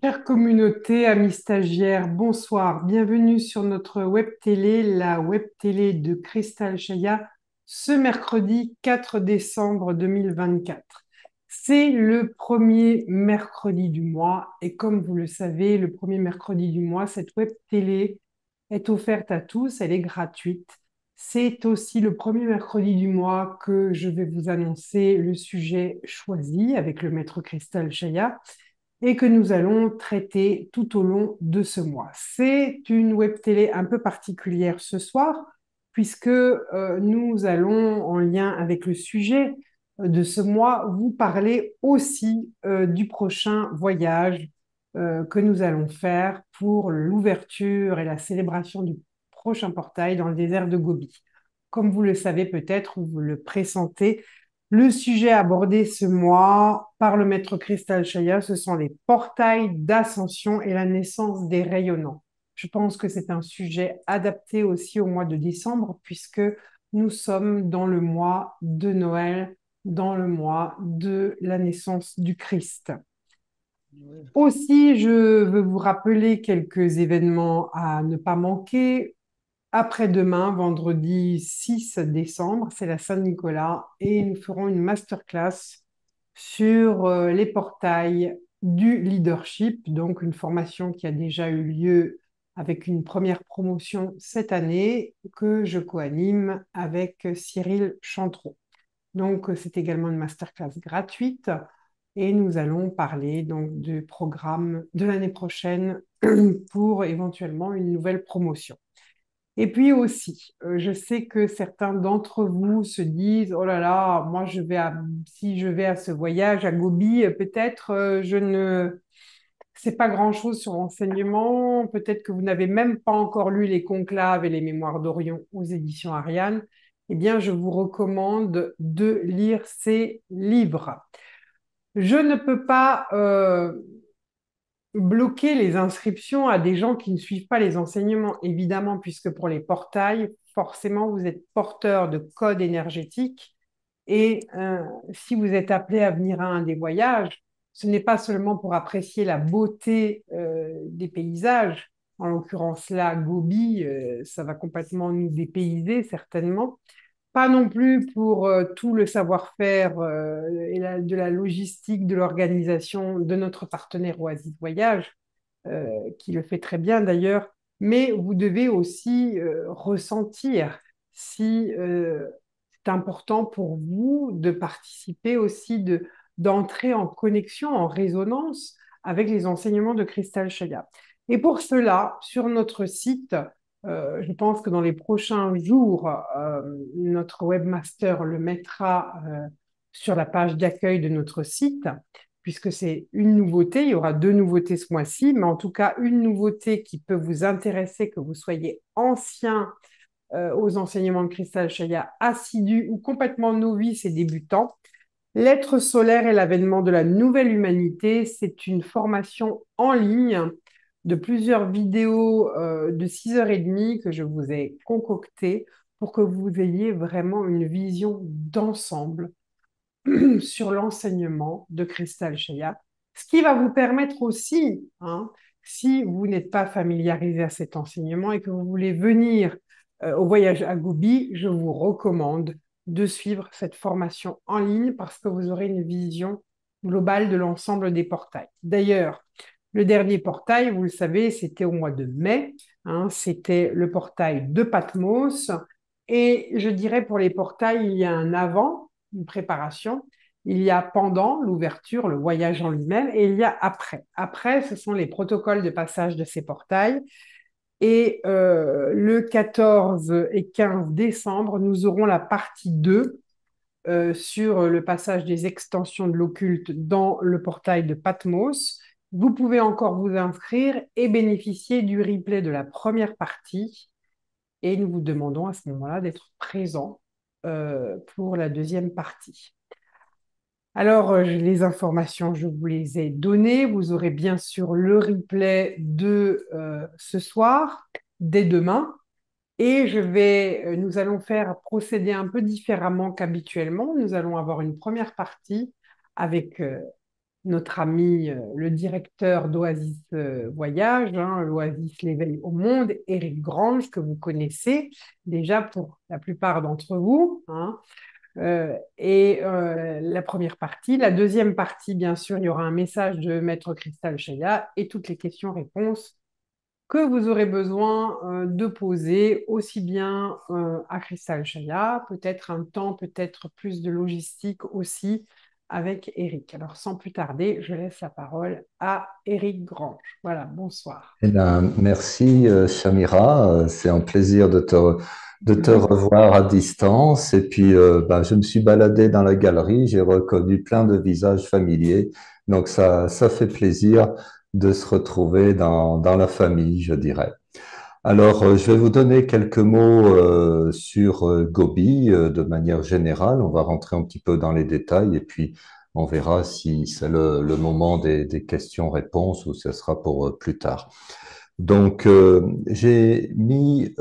Chère communauté, amis stagiaires, bonsoir. Bienvenue sur notre web télé, la web télé de Cristal Chaya, ce mercredi 4 décembre 2024. C'est le premier mercredi du mois et comme vous le savez, le premier mercredi du mois, cette web télé est offerte à tous, elle est gratuite. C'est aussi le premier mercredi du mois que je vais vous annoncer le sujet choisi avec le maître Cristal Chaya et que nous allons traiter tout au long de ce mois. C'est une web télé un peu particulière ce soir, puisque nous allons, en lien avec le sujet de ce mois, vous parler aussi du prochain voyage que nous allons faire pour l'ouverture et la célébration du prochain portail dans le désert de Gobi. Comme vous le savez peut-être ou vous le pressentez, le sujet abordé ce mois par le maître Cristal Chaya, ce sont les portails d'ascension et la naissance des rayonnants. Je pense que c'est un sujet adapté aussi au mois de décembre, puisque nous sommes dans le mois de Noël, dans le mois de la naissance du Christ. Aussi, je veux vous rappeler quelques événements à ne pas manquer. Après-demain, vendredi 6 décembre, c'est la Saint-Nicolas et nous ferons une masterclass sur les portails du leadership, donc une formation qui a déjà eu lieu avec une première promotion cette année que je co-anime avec Cyril Chantreau. Donc, c'est également une masterclass gratuite et nous allons parler donc du programme de l'année prochaine pour éventuellement une nouvelle promotion. Et puis aussi, je sais que certains d'entre vous se disent, oh là là, moi si je vais à ce voyage à Gobi, peut-être je ne sais pas grand-chose sur l'enseignement, peut-être que vous n'avez même pas encore lu Les Conclaves et les Mémoires d'Orion aux éditions Ariane. Eh bien, je vous recommande de lire ces livres. Je ne peux pas bloquer les inscriptions à des gens qui ne suivent pas les enseignements, évidemment, puisque pour les portails, forcément, vous êtes porteur de code énergétique. Et si vous êtes appelé à venir à un des voyages, ce n'est pas seulement pour apprécier la beauté des paysages, en l'occurrence là, Gobi, ça va complètement nous dépayser certainement, pas non plus pour tout le savoir-faire de la logistique, de l'organisation de notre partenaire Oasis Voyage, qui le fait très bien d'ailleurs, mais vous devez aussi ressentir si c'est important pour vous de participer aussi, d'entrer en connexion, en résonance avec les enseignements de Cristal Chaya. Et pour cela, sur notre site, je pense que dans les prochains jours, notre webmaster le mettra sur la page d'accueil de notre site, puisque c'est une nouveauté. Il y aura deux nouveautés ce mois-ci, mais en tout cas, une nouveauté qui peut vous intéresser, que vous soyez ancien aux enseignements de Cristal Chaya, assidu ou complètement novice et débutant. L'être solaire et l'avènement de la nouvelle humanité, c'est une formation en ligne de plusieurs vidéos de 6h30 que je vous ai concoctées pour que vous ayez vraiment une vision d'ensemble sur l'enseignement de Cristal Chaya, ce qui va vous permettre aussi, hein, si vous n'êtes pas familiarisé à cet enseignement et que vous voulez venir au voyage à Gobi, je vous recommande de suivre cette formation en ligne parce que vous aurez une vision globale de l'ensemble des portails. D'ailleurs, le dernier portail, vous le savez, c'était au mois de mai, hein, c'était le portail de Patmos. Et je dirais pour les portails, il y a un avant, une préparation, il y a pendant l'ouverture, le voyage en lui-même, et il y a après. Après, ce sont les protocoles de passage de ces portails. Et le 14 et 15 décembre, nous aurons la partie 2 sur le passage des extensions de l'occulte dans le portail de Patmos. Vous pouvez encore vous inscrire et bénéficier du replay de la première partie. Et nous vous demandons à ce moment-là d'être présent pour la deuxième partie. Alors, les informations, je vous les ai données. Vous aurez bien sûr le replay de ce soir, dès demain. Et nous allons faire procéder un peu différemment qu'habituellement. Nous allons avoir une première partie avec notre ami, le directeur d'Oasis Voyage, hein, l'Oasis l'éveil au monde, Eric Grange, que vous connaissez déjà pour la plupart d'entre vous, hein. La première partie. La deuxième partie, bien sûr, il y aura un message de Maître Cristal Chaya et toutes les questions-réponses que vous aurez besoin de poser aussi bien à Cristal Chaya, peut-être un temps, peut-être plus de logistique aussi avec Eric. Alors, sans plus tarder, je laisse la parole à Eric Grange. Voilà, bonsoir. Eh bien, merci, Shamira. C'est un plaisir de te revoir à distance. Et puis, ben, je me suis baladé dans la galerie, j'ai reconnu plein de visages familiers. Donc, ça fait plaisir de se retrouver dans la famille, je dirais. Alors, je vais vous donner quelques mots sur Gobi de manière générale. On va rentrer un petit peu dans les détails et puis on verra si c'est le moment des questions-réponses ou ce sera pour plus tard. Donc, j'ai mis,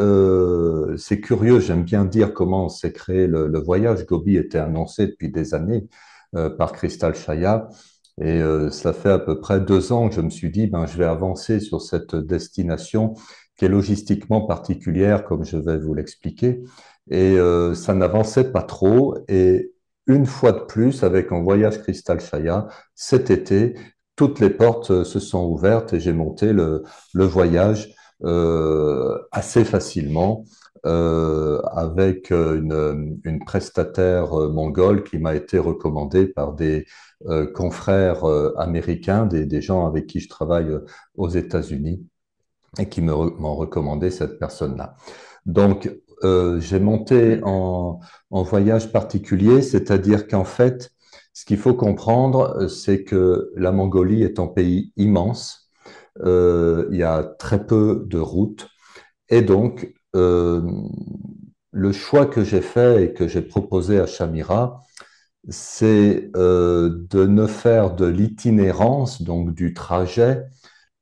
c'est curieux, j'aime bien dire comment s'est créé le voyage. Gobi était annoncé depuis des années par Crystal Chaya. Et ça fait à peu près 2 ans que je me suis dit, ben, je vais avancer sur cette destination qui est logistiquement particulière, comme je vais vous l'expliquer. Et ça n'avançait pas trop. Et une fois de plus, avec un voyage Crystal Chaya, cet été, toutes les portes se sont ouvertes et j'ai monté le voyage assez facilement avec une prestataire mongole qui m'a été recommandée par des confrères américains, des gens avec qui je travaille aux États-Unis et qui m'ont recommandé cette personne-là. Donc, j'ai monté en voyage particulier, c'est-à-dire qu'en fait, ce qu'il faut comprendre, c'est que la Mongolie est un pays immense. Il y a très peu de routes. Et donc, le choix que j'ai fait et que j'ai proposé à Shamira, c'est de ne faire de l'itinérance, donc du trajet,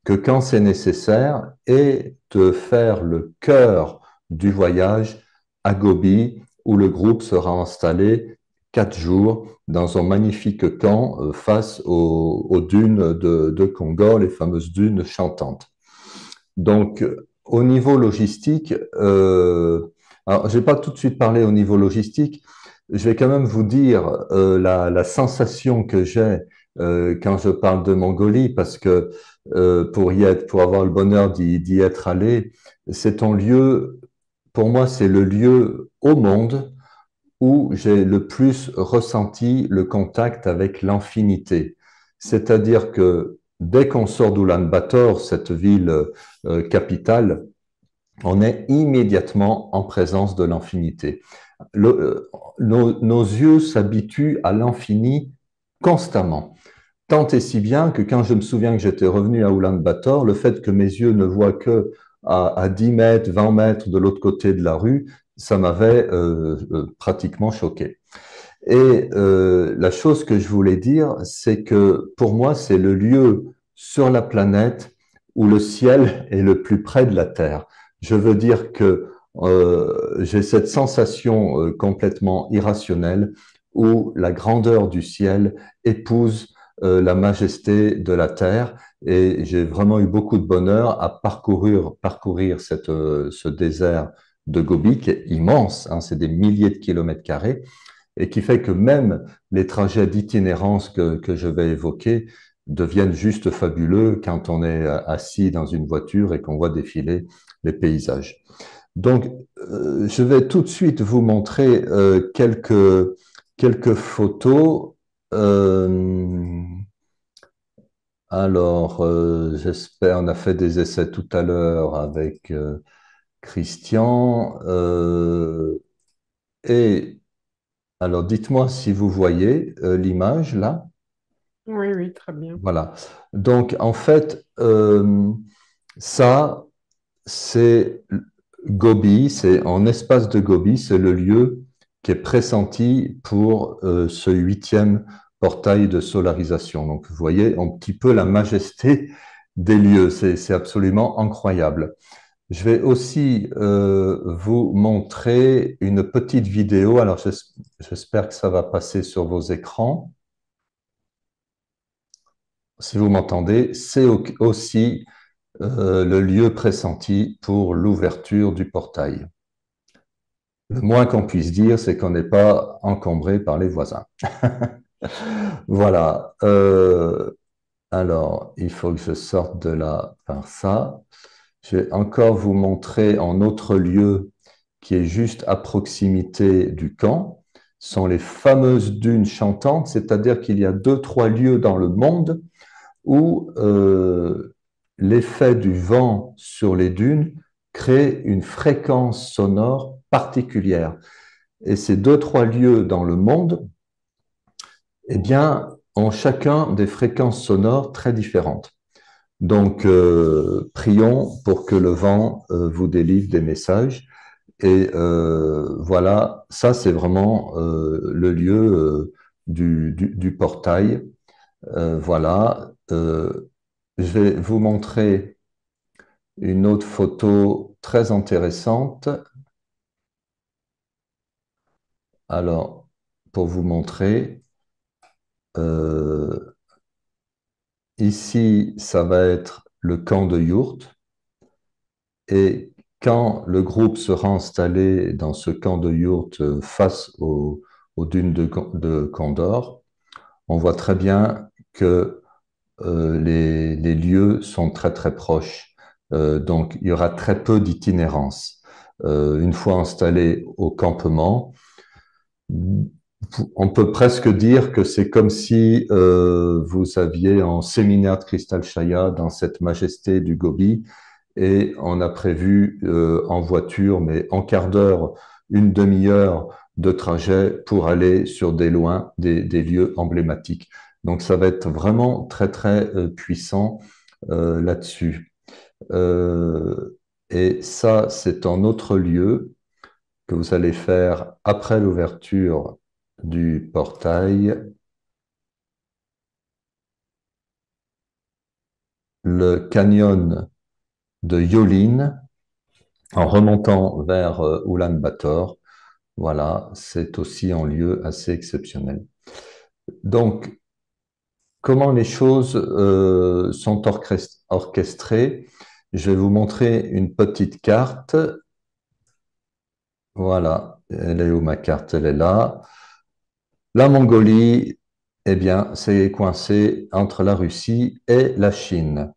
que quand c'est nécessaire et de faire le cœur du voyage à Gobi, où le groupe sera installé 4 jours dans un magnifique camp face aux dunes de Congo, les fameuses dunes chantantes. Donc, au niveau logistique, alors je vais pas tout de suite parler au niveau logistique, je vais quand même vous dire la sensation que j'ai quand je parle de Mongolie, parce que pour avoir le bonheur d'y être allé, c'est un lieu, pour moi, c'est le lieu au monde où j'ai le plus ressenti le contact avec l'infinité. C'est-à-dire que dès qu'on sort d'Oulan-Bator, cette ville capitale, on est immédiatement en présence de l'infinité. Nos yeux s'habituent à l'infini constamment. Tant et si bien que quand je me souviens que j'étais revenu à Oulan-Bator, le fait que mes yeux ne voient que à 10 mètres, 20 mètres de l'autre côté de la rue, ça m'avait pratiquement choqué. Et la chose que je voulais dire, c'est que pour moi, c'est le lieu sur la planète où le ciel est le plus près de la Terre. Je veux dire que j'ai cette sensation complètement irrationnelle où la grandeur du ciel épouse la majesté de la Terre. Et j'ai vraiment eu beaucoup de bonheur à parcourir ce désert de Gobi, qui est immense, hein, c'est des milliers de kilomètres carrés et qui fait que même les trajets d'itinérance que je vais évoquer deviennent juste fabuleux quand on est assis dans une voiture et qu'on voit défiler les paysages. Donc, je vais tout de suite vous montrer quelques photos. Euh, j'espère, on a fait des essais tout à l'heure avec Christian. Et alors, dites-moi si vous voyez l'image là. Oui, oui, très bien. Voilà. Donc, en fait, ça, c'est Gobi, c'est en espace de Gobi, c'est le lieu qui est pressenti pour ce 8e portail de solarisation. Donc, vous voyez un petit peu la majesté des lieux. C'est absolument incroyable. Je vais aussi vous montrer une petite vidéo. Alors, j'espère que ça va passer sur vos écrans. si vous m'entendez, c'est aussi le lieu pressenti pour l'ouverture du portail. Le moins qu'on puisse dire, c'est qu'on n'est pas encombré par les voisins. Voilà. Alors, il faut que je sorte de là par ça. Je vais encore vous montrer en autre lieu qui est juste à proximité du camp. Ce sont les fameuses dunes chantantes, c'est-à-dire qu'il y a deux, trois lieux dans le monde où l'effet du vent sur les dunes crée une fréquence sonore particulière. Et ces deux, trois lieux dans le monde, eh bien, ont chacun des fréquences sonores très différentes. Donc, prions pour que le vent vous délivre des messages. Et voilà, ça c'est vraiment le lieu du portail. Voilà, je vais vous montrer une autre photo très intéressante. Alors, pour vous montrer, euh, ici, ça va être le camp de yourte. Et quand le groupe sera installé dans ce camp de yourte face aux dunes de Condor, on voit très bien que les lieux sont très très proches. Donc il y aura très peu d'itinérance. Une fois installé au campement, on peut presque dire que c'est comme si vous aviez en séminaire de Cristal Shaya dans cette majesté du Gobi et on a prévu en voiture, mais en quart d'heure, une demi-heure de trajet pour aller sur des lieux emblématiques. Donc ça va être vraiment très très puissant là-dessus. Euh, et ça, c'est un autre lieu que vous allez faire après l'ouverture du portail, le canyon de Yolin, en remontant vers Oulan-Bator. Voilà, c'est aussi un lieu assez exceptionnel. Donc, comment les choses sont orchestrées? Je vais vous montrer une petite carte. Voilà, elle est où ma carte? Elle est là. La Mongolie, eh bien, c'est coincé entre la Russie et la Chine.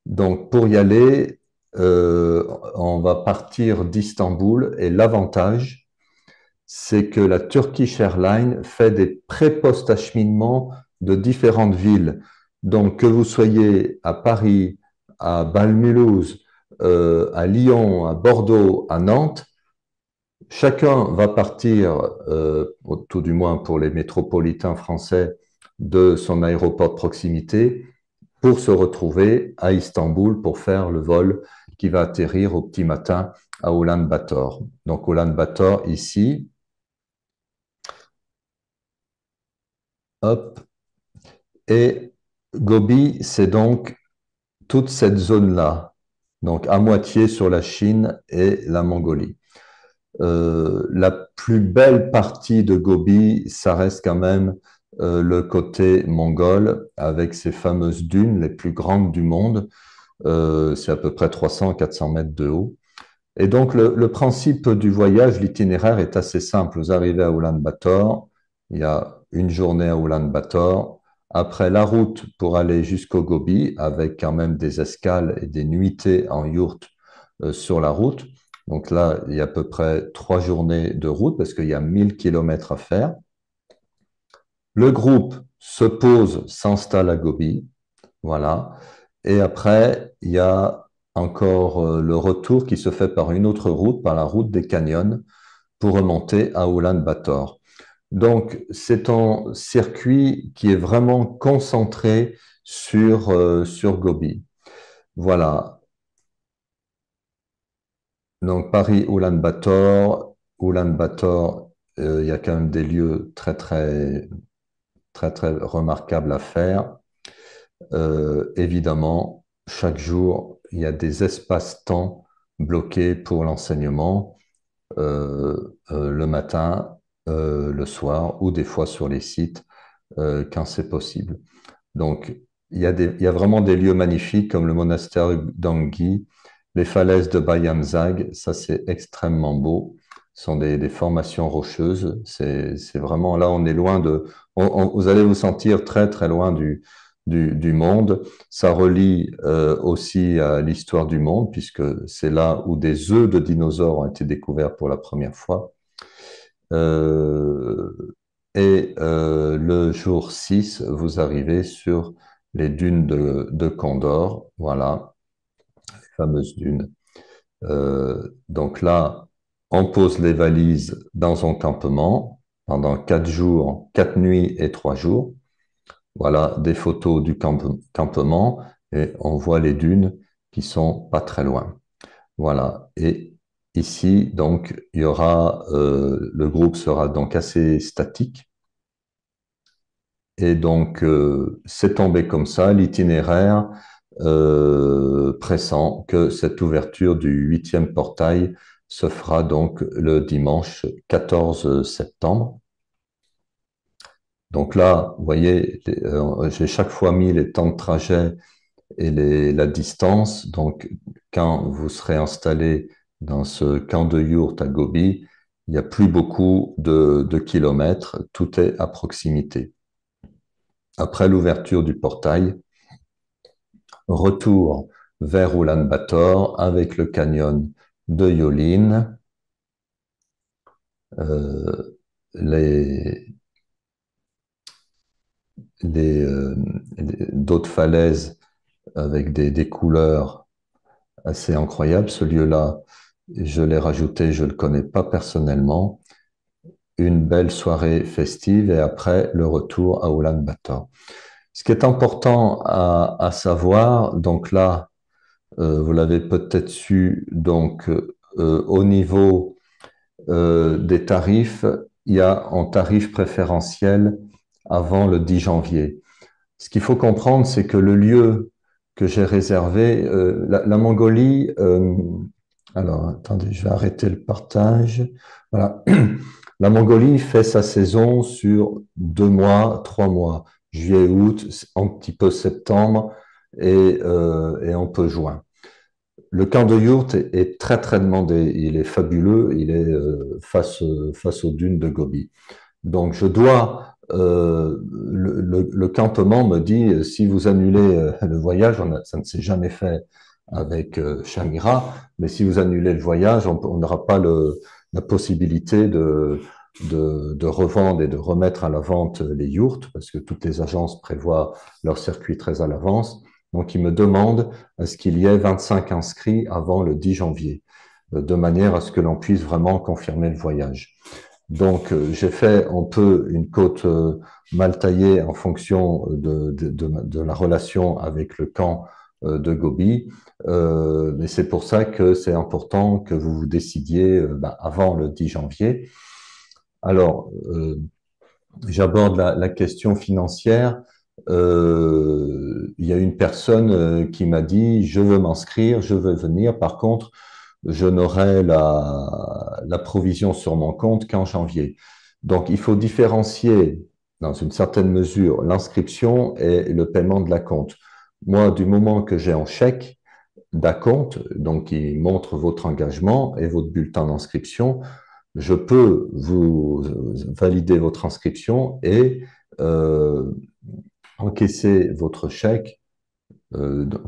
Donc, pour y aller, on va partir d'Istanbul et l'avantage, c'est que la Turkish Airlines fait des pré-post acheminements de différentes villes. Donc, que vous soyez à Paris, à Bâle-Mulhouse, à Lyon, à Bordeaux, à Nantes, chacun va partir, tout du moins pour les métropolitains français, de son aéroport de proximité pour se retrouver à Istanbul pour faire le vol qui va atterrir au petit matin à Ulaanbaatar. Donc, Ulaanbaatar, ici, hop, et Gobi, c'est donc toute cette zone-là, donc à moitié sur la Chine et la Mongolie. La plus belle partie de Gobi, ça reste quand même le côté mongol, avec ces fameuses dunes, les plus grandes du monde. C'est à peu près 300 à 400 mètres de haut. Et donc, le principe du voyage, l'itinéraire est assez simple. Vous arrivez à Ulaanbaatar, il y a une journée à Ulaanbaatar. Après, la route pour aller jusqu'au Gobi, avec quand même des escales et des nuitées en yourte sur la route. Donc là, il y a à peu près 3 journées de route parce qu'il y a 1000 kilomètres à faire. Le groupe se pose, s'installe à Gobi. Voilà. Et après, il y a encore le retour qui se fait par une autre route, par la route des canyons, pour remonter à Ulaanbaatar. Donc, c'est un circuit qui est vraiment concentré sur Gobi. Voilà. Donc, Paris-Ulaanbaatar. Ulaanbaatar, il y a quand même des lieux très, très, très, très remarquables à faire. Évidemment, chaque jour, il y a des espaces-temps bloqués pour l'enseignement, le matin, le soir ou des fois sur les sites quand c'est possible. Donc, il y a vraiment des lieux magnifiques comme le monastère d'Angui, les falaises de Bayamzag, ça c'est extrêmement beau. Ce sont des formations rocheuses. C'est vraiment là, on est loin de. Vous allez vous sentir très très loin du monde. Ça relie aussi à l'histoire du monde, puisque c'est là où des œufs de dinosaures ont été découverts pour la première fois. Euh, le jour 6, vous arrivez sur les dunes de Condor, voilà, les fameuses dunes. Donc là, on pose les valises dans un campement pendant 4 jours, 4 nuits et 3 jours. Voilà des photos du campement et on voit les dunes qui sont pas très loin. Voilà. Et ici, donc, il y aura, le groupe sera donc assez statique. Et donc, c'est tombé comme ça, l'itinéraire pressant que cette ouverture du 8e portail se fera donc le dimanche 14 septembre. Donc là, vous voyez, j'ai chaque fois mis les temps de trajet et la distance. Donc, quand vous serez installé dans ce camp de yourte à Gobi, il n'y a plus beaucoup de kilomètres, tout est à proximité. Après l'ouverture du portail, retour vers Ulaanbaatar avec le canyon de Yolin, euh, les, les, d'autres falaises avec des couleurs assez incroyables. Ce lieu-là, je l'ai rajouté, je ne le connais pas personnellement. Une belle soirée festive et après le retour à Ulaanbaatar. Ce qui est important à savoir, donc là, vous l'avez peut-être su, donc au niveau des tarifs, il y a un tarif préférentiel avant le 10 janvier. Ce qu'il faut comprendre, c'est que le lieu que j'ai réservé, la Mongolie, alors attendez, je vais arrêter le partage. Voilà. La Mongolie fait sa saison sur 2 mois, 3 mois, juillet, août, un petit peu septembre et un peu juin. Le camp de yourte est très très demandé. Il est fabuleux. Il est face aux dunes de Gobi. Donc je dois le campement me dit si vous annulez le voyage, ça ne s'est jamais fait avec Shamira, mais si vous annulez le voyage, on n'aura pas la possibilité de revendre et de remettre à la vente les yourtes parce que toutes les agences prévoient leur circuit très à l'avance. Donc, ils me demandent à ce qu'il y ait 25 inscrits avant le 10 janvier, de manière à ce que l'on puisse vraiment confirmer le voyage. Donc, j'ai fait un peu une côte mal taillée en fonction de la relation avec le camp de Gobi. Mais c'est pour ça que c'est important que vous vous décidiez avant le 10 janvier. Alors, j'aborde la question financière. Il y a une personne qui m'a dit, je veux m'inscrire, je veux venir. Par contre, je n'aurai la provision sur mon compte qu'en janvier. Donc, il faut différencier, dans une certaine mesure, l'inscription et le paiement de la compte. Moi, du moment que j'ai un chèque d'acompte, donc qui montre votre engagement et votre bulletin d'inscription, je peux vous valider votre inscription et euh, encaisser votre chèque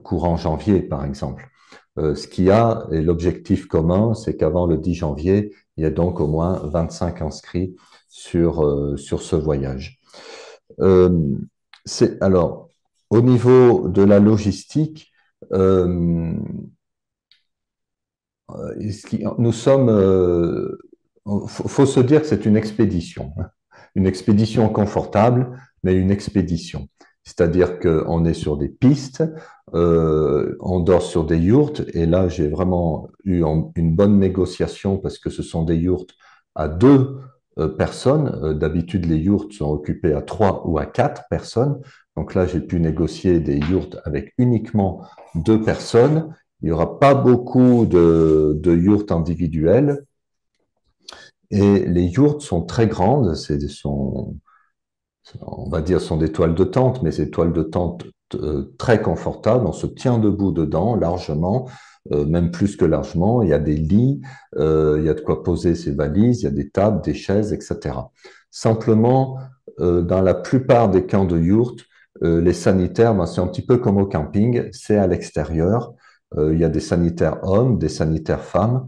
courant janvier, par exemple. Ce qu'il y a, et l'objectif commun, c'est qu'avant le 10 janvier, il y a donc au moins 25 inscrits sur ce voyage. Euh, alors, au niveau de la logistique, euh, nous sommes, faut se dire que c'est une expédition confortable, mais une expédition. C'est-à-dire qu'on est sur des pistes, on dort sur des yourtes, et là j'ai vraiment eu une bonne négociation parce que ce sont des yourtes à 2 personnes. D'habitude, les yourtes sont occupées à 3 ou à 4 personnes. Donc là, j'ai pu négocier des yourtes avec uniquement 2 personnes. Il n'y aura pas beaucoup de yourtes individuelles et les yourtes sont très grandes. On va dire, sont des toiles de tente, mais ces toiles de tente très confortable. On se tient debout dedans largement, même plus que largement. Il y a des lits, il y a de quoi poser ses valises, il y a des tables, des chaises, etc. Simplement, dans la plupart des camps de yourtes, les sanitaires, ben, c'est un petit peu comme au camping, c'est à l'extérieur. Il y a des sanitaires hommes, des sanitaires femmes,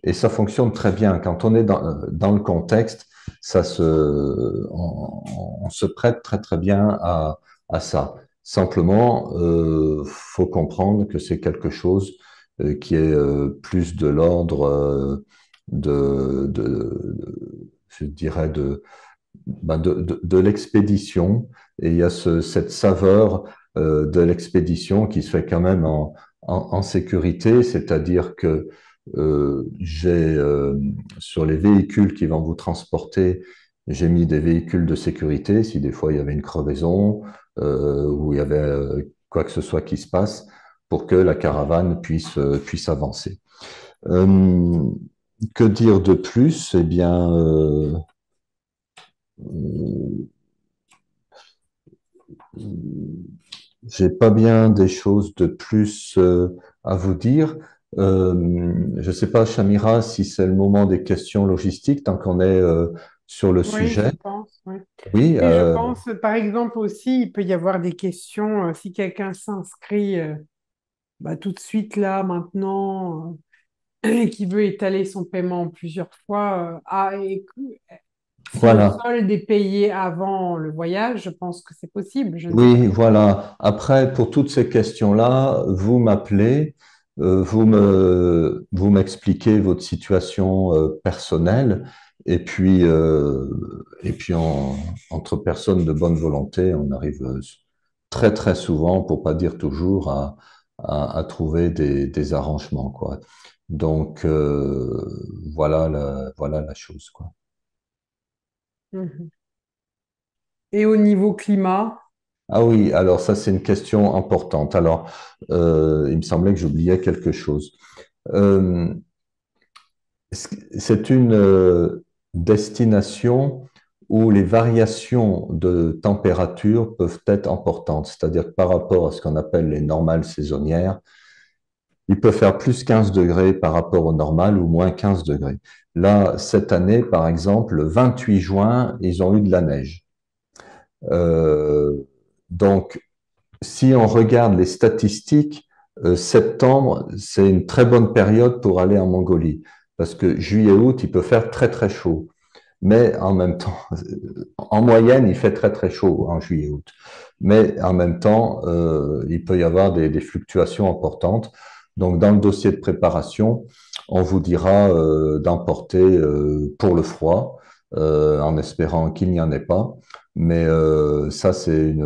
et ça fonctionne très bien. Quand on est dans le contexte, on se prête très très bien à ça. Simplement, faut comprendre que c'est quelque chose qui est plus de l'ordre je dirais de l'expédition. Et il y a cette saveur de l'expédition qui se fait quand même en sécurité, c'est-à-dire que sur les véhicules qui vont vous transporter, j'ai mis des véhicules de sécurité si des fois il y avait une crevaison ou il y avait quoi que ce soit qui se passe pour que la caravane puisse avancer. Euh, que dire de plus? Eh bien, j'ai pas bien des choses de plus à vous dire. Je sais pas, Chamira, si c'est le moment des questions logistiques, tant qu'on est sur le Oui, je sujet. pense. Oui. Oui, Et je pense, par exemple aussi, il peut y avoir des questions, si quelqu'un s'inscrit tout de suite là, maintenant, et qui veut étaler son paiement en plusieurs fois, si le voilà. solde est payé avant le voyage, je pense que c'est possible. Je ne sais pas. Oui, voilà. Après, pour toutes ces questions-là, vous m'appelez, vous m'expliquez votre situation personnelle, et puis entre personnes de bonne volonté, on arrive très très souvent, pour pas dire toujours, à trouver des arrangements, quoi. Donc voilà la chose, quoi. Mhm. Et au niveau climat, Ah oui, alors ça c'est une question importante. Alors, il me semblait que j'oubliais quelque chose. Euh, c'est une destination où les variations de température peuvent être importantes, c'est-à-dire que par rapport à ce qu'on appelle les normales saisonnières, il peut faire plus 15 degrés par rapport au normal ou moins 15 degrés. Là, cette année, par exemple, le 28 juin, ils ont eu de la neige. Euh, donc, si on regarde les statistiques, septembre, c'est une très bonne période pour aller en Mongolie. Parce que juillet, août, il peut faire très, très chaud. Mais en même temps, en moyenne, il fait très, très chaud en juillet, août. Mais en même temps, il peut y avoir des fluctuations importantes. Donc, dans le dossier de préparation, on vous dira d'emporter pour le froid, en espérant qu'il n'y en ait pas. Mais ça, c'est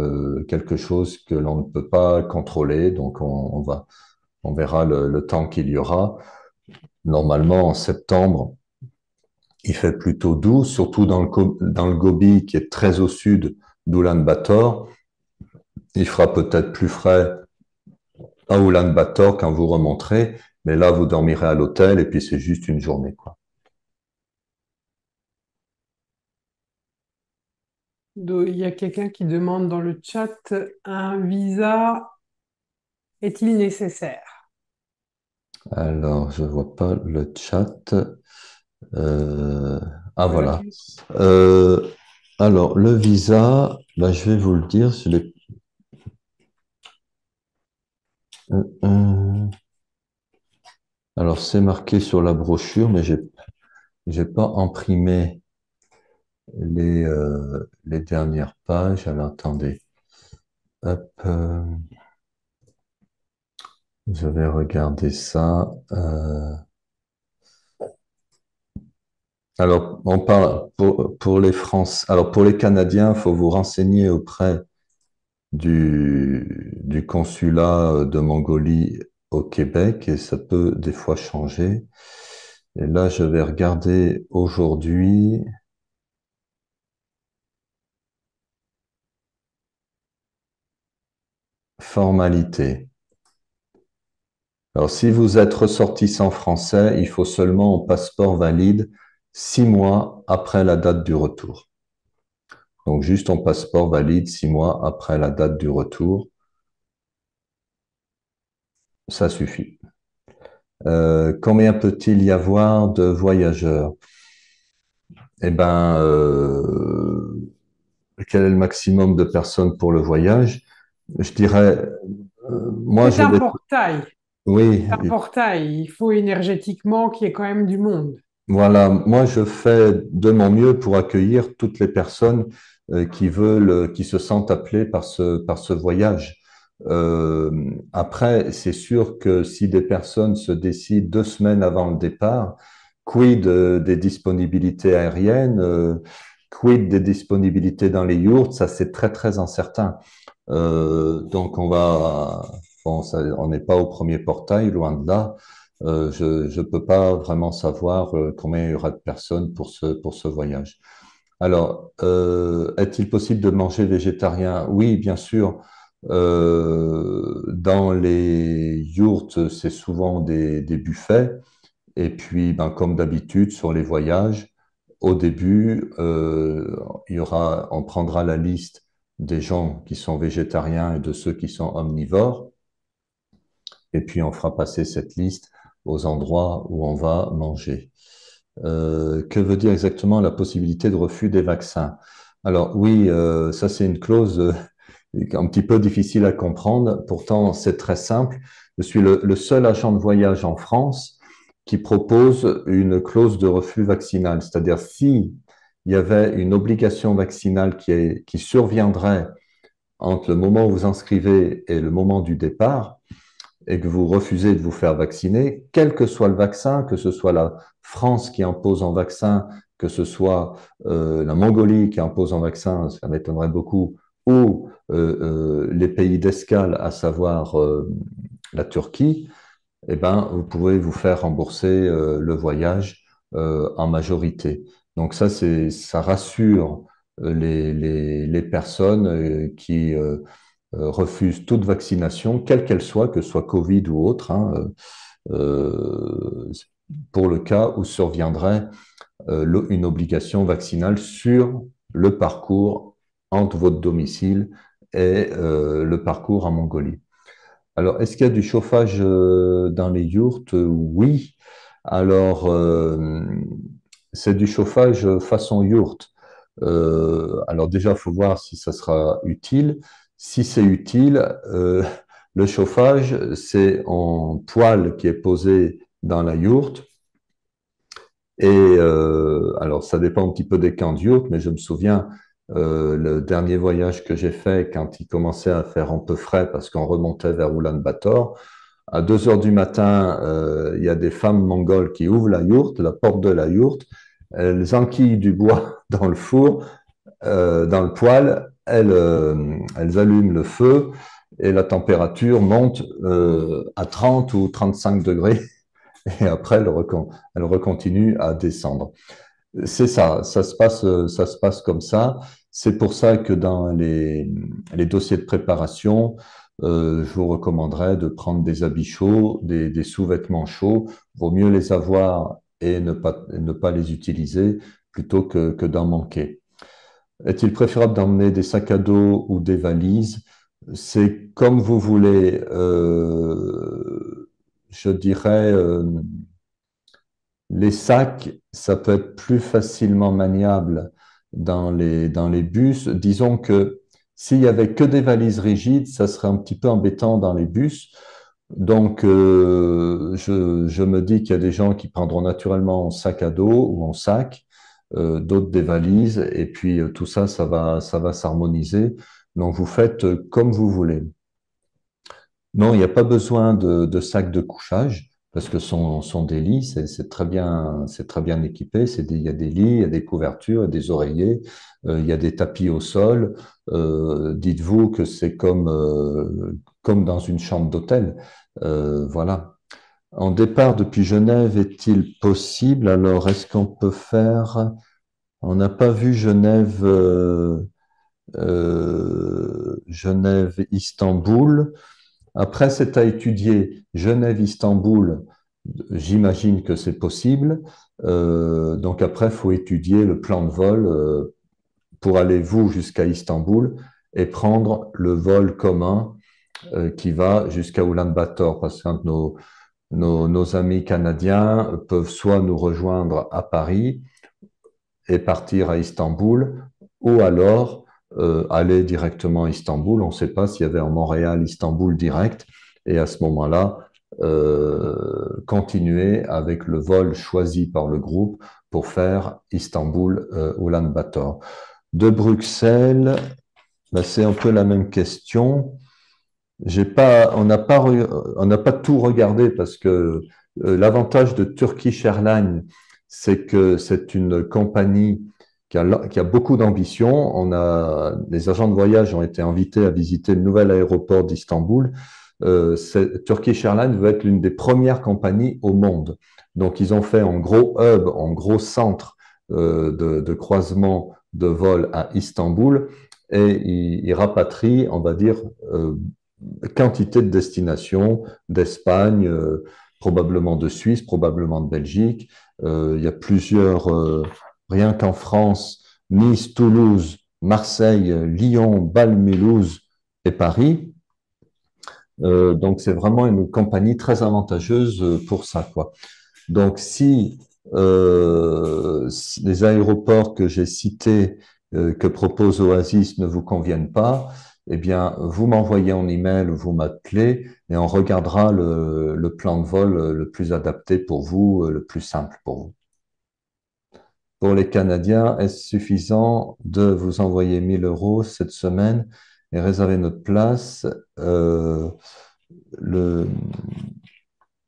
quelque chose que l'on ne peut pas contrôler. Donc, on verra le temps qu'il y aura. Normalement, en septembre, il fait plutôt doux, surtout dans le Gobi, qui est très au sud d'Oulan-Bator. Il fera peut-être plus frais à Oulan-Bator quand vous remonterez, mais là, vous dormirez à l'hôtel et puis c'est juste une journée, quoi. il y a quelqu'un qui demande dans le chat, un visa est-il nécessaire? Alors, je vois pas le chat. Euh, ah, Voilà. voilà. Euh, alors, le visa, ben, je vais vous le dire. Alors, c'est marqué sur la brochure, mais j'ai pas imprimé les dernières pages. Alors, attendez. Hop, je vais regarder ça. Alors, on parle pour les France. Alors, pour les Canadiens, il faut vous renseigner auprès du consulat de Mongolie au Québec et ça peut des fois changer. Et là, je vais regarder aujourd'hui. Formalité. Alors, si vous êtes ressortissant français, il faut seulement un passeport valide 6 mois après la date du retour. Donc, juste un passeport valide 6 mois après la date du retour. ça suffit. Combien peut-il y avoir de voyageurs? Eh ben, quel est le maximum de personnes pour le voyage? Je dirais, moi, C'est je un l'ai, portail. oui, C'est un portail. Il faut énergétiquement qu'il y ait quand même du monde. voilà, moi, je fais de mon mieux pour accueillir toutes les personnes qui veulent, qui se sentent appelées par ce voyage. Euh, Après, c'est sûr que si des personnes se décident 2 semaines avant le départ, quid des disponibilités aériennes, quid des disponibilités dans les yurts, ça c'est très très incertain. Donc on va, bon, on n'est pas au premier portail, loin de là. Je peux pas vraiment savoir combien il y aura de personnes pour ce voyage. Alors, est-il possible de manger végétarien? Oui, bien sûr. Dans les yourtes, c'est souvent des buffets. Et puis, ben, comme d'habitude, sur les voyages, au début, il y aura, on prendra la liste des gens qui sont végétariens et de ceux qui sont omnivores. Et puis, on fera passer cette liste aux endroits où on va manger. Que veut dire exactement la possibilité de refus des vaccins? Alors oui, ça c'est une clause un petit peu difficile à comprendre. Pourtant, c'est très simple. Je suis le seul agent de voyage en France qui propose une clause de refus vaccinal. C'est-à-dire, si il y avait une obligation vaccinale qui surviendrait entre le moment où vous inscrivez et le moment du départ, et que vous refusez de vous faire vacciner, quel que soit le vaccin, que ce soit la France qui impose un vaccin, que ce soit la Mongolie qui impose un vaccin, ça m'étonnerait beaucoup, ou les pays d'escale, à savoir la Turquie, eh ben, vous pouvez vous faire rembourser le voyage en majorité. Donc ça rassure les personnes qui refusent toute vaccination, quelle qu'elle soit, que ce soit Covid ou autre, hein, euh, pour le cas où surviendrait une obligation vaccinale sur le parcours entre votre domicile et le parcours en Mongolie. Alors, est-ce qu'il y a du chauffage dans les yourtes? Oui. Alors, c'est du chauffage façon yourte. Alors déjà, il faut voir si ça sera utile. Si c'est utile, le chauffage, c'est en poêle qui est posé dans la yourte. Et alors, ça dépend un petit peu des camps de yourte, mais je me souviens, le dernier voyage que j'ai fait, quand il commençait à faire un peu frais parce qu'on remontait vers Oulan-Bator, à 2 heures du matin, il y a des femmes mongoles qui ouvrent la yourte, la porte de la yourte, elles enquillent du bois dans le four, dans le poêle, elles allument le feu et la température monte à 30 ou 35 degrés et après elle recontinue à descendre. C'est ça, ça se passe comme ça. C'est pour ça que dans les dossiers de préparation, je vous recommanderais de prendre des habits chauds, des sous-vêtements chauds. Vaut mieux les avoir et ne pas les utiliser plutôt que d'en manquer. Est-il préférable d'emmener des sacs à dos ou des valises? C'est comme vous voulez. Je dirais, les sacs, ça peut être plus facilement maniable dans les bus. Disons que s'il y avait que des valises rigides, ça serait un petit peu embêtant dans les bus. Donc, je me dis qu'il y a des gens qui prendront naturellement en sac à dos ou en sac, d'autres des valises, et puis tout ça, ça va s'harmoniser. Donc, vous faites comme vous voulez. Non, il n'y a pas besoin de sac de couchage parce que son des lits, c'est très bien équipé. Il y a des lits, il y a des couvertures, il y a des oreillers, il y a des tapis au sol. Dites-vous que c'est comme dans une chambre d'hôtel. Voilà. En départ depuis Genève, est-il possible? Alors, est-ce qu'on peut faire? On n'a pas vu Genève, Genève-Istanbul. Après, c'est à étudier Genève-Istanbul. J'imagine que c'est possible. Donc après, il faut étudier le plan de vol pour aller, vous, jusqu'à Istanbul et prendre le vol commun qui va jusqu'à Ulaanbaatar, parce que nos amis canadiens peuvent soit nous rejoindre à Paris et partir à Istanbul, ou alors aller directement à Istanbul. On ne sait pas s'il y avait en Montréal-Istanbul direct, et à ce moment-là, continuer avec le vol choisi par le groupe pour faire Istanbul-Ulaanbaatar. De Bruxelles, ben, c'est un peu la même question. On n'a pas tout regardé parce que l'avantage de Turkish Airlines, c'est que c'est une compagnie qui a beaucoup d'ambition. Les agents de voyage ont été invités à visiter le nouvel aéroport d'Istanbul. Turkish Airlines veut être l'une des premières compagnies au monde. Donc, ils ont fait un gros hub, un gros centre de croisement de vol à Istanbul et ils rapatrient, on va dire, quantité de destinations d'Espagne, probablement de Suisse, probablement de Belgique. Il y a plusieurs, rien qu'en France, Nice, Toulouse, Marseille, Lyon, Bâle, Mulhouse et Paris. Donc, c'est vraiment une compagnie très avantageuse pour ça, quoi. Donc, si les aéroports que j'ai cités, que propose Oasis ne vous conviennent pas, eh bien, vous m'envoyez un email ou vous m'appelez et on regardera le plan de vol le plus adapté pour vous, le plus simple pour vous. Pour les Canadiens, est-ce suffisant de vous envoyer 1 000 € cette semaine et réserver notre place? Le,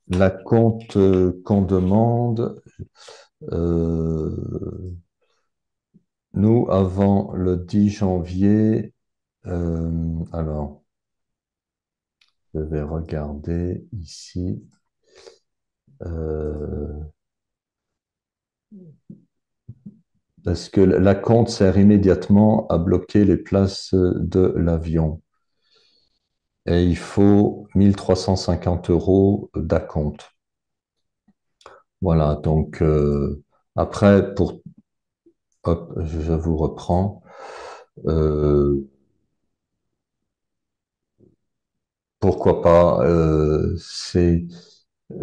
la compte qu'on demande, nous, avant le 10 janvier, alors, je vais regarder ici. Parce que la compte sert immédiatement à bloquer les places de l'avion. Et il faut 1 350 € d'acompte. Voilà, donc après, hop, je vous reprends. Pourquoi pas,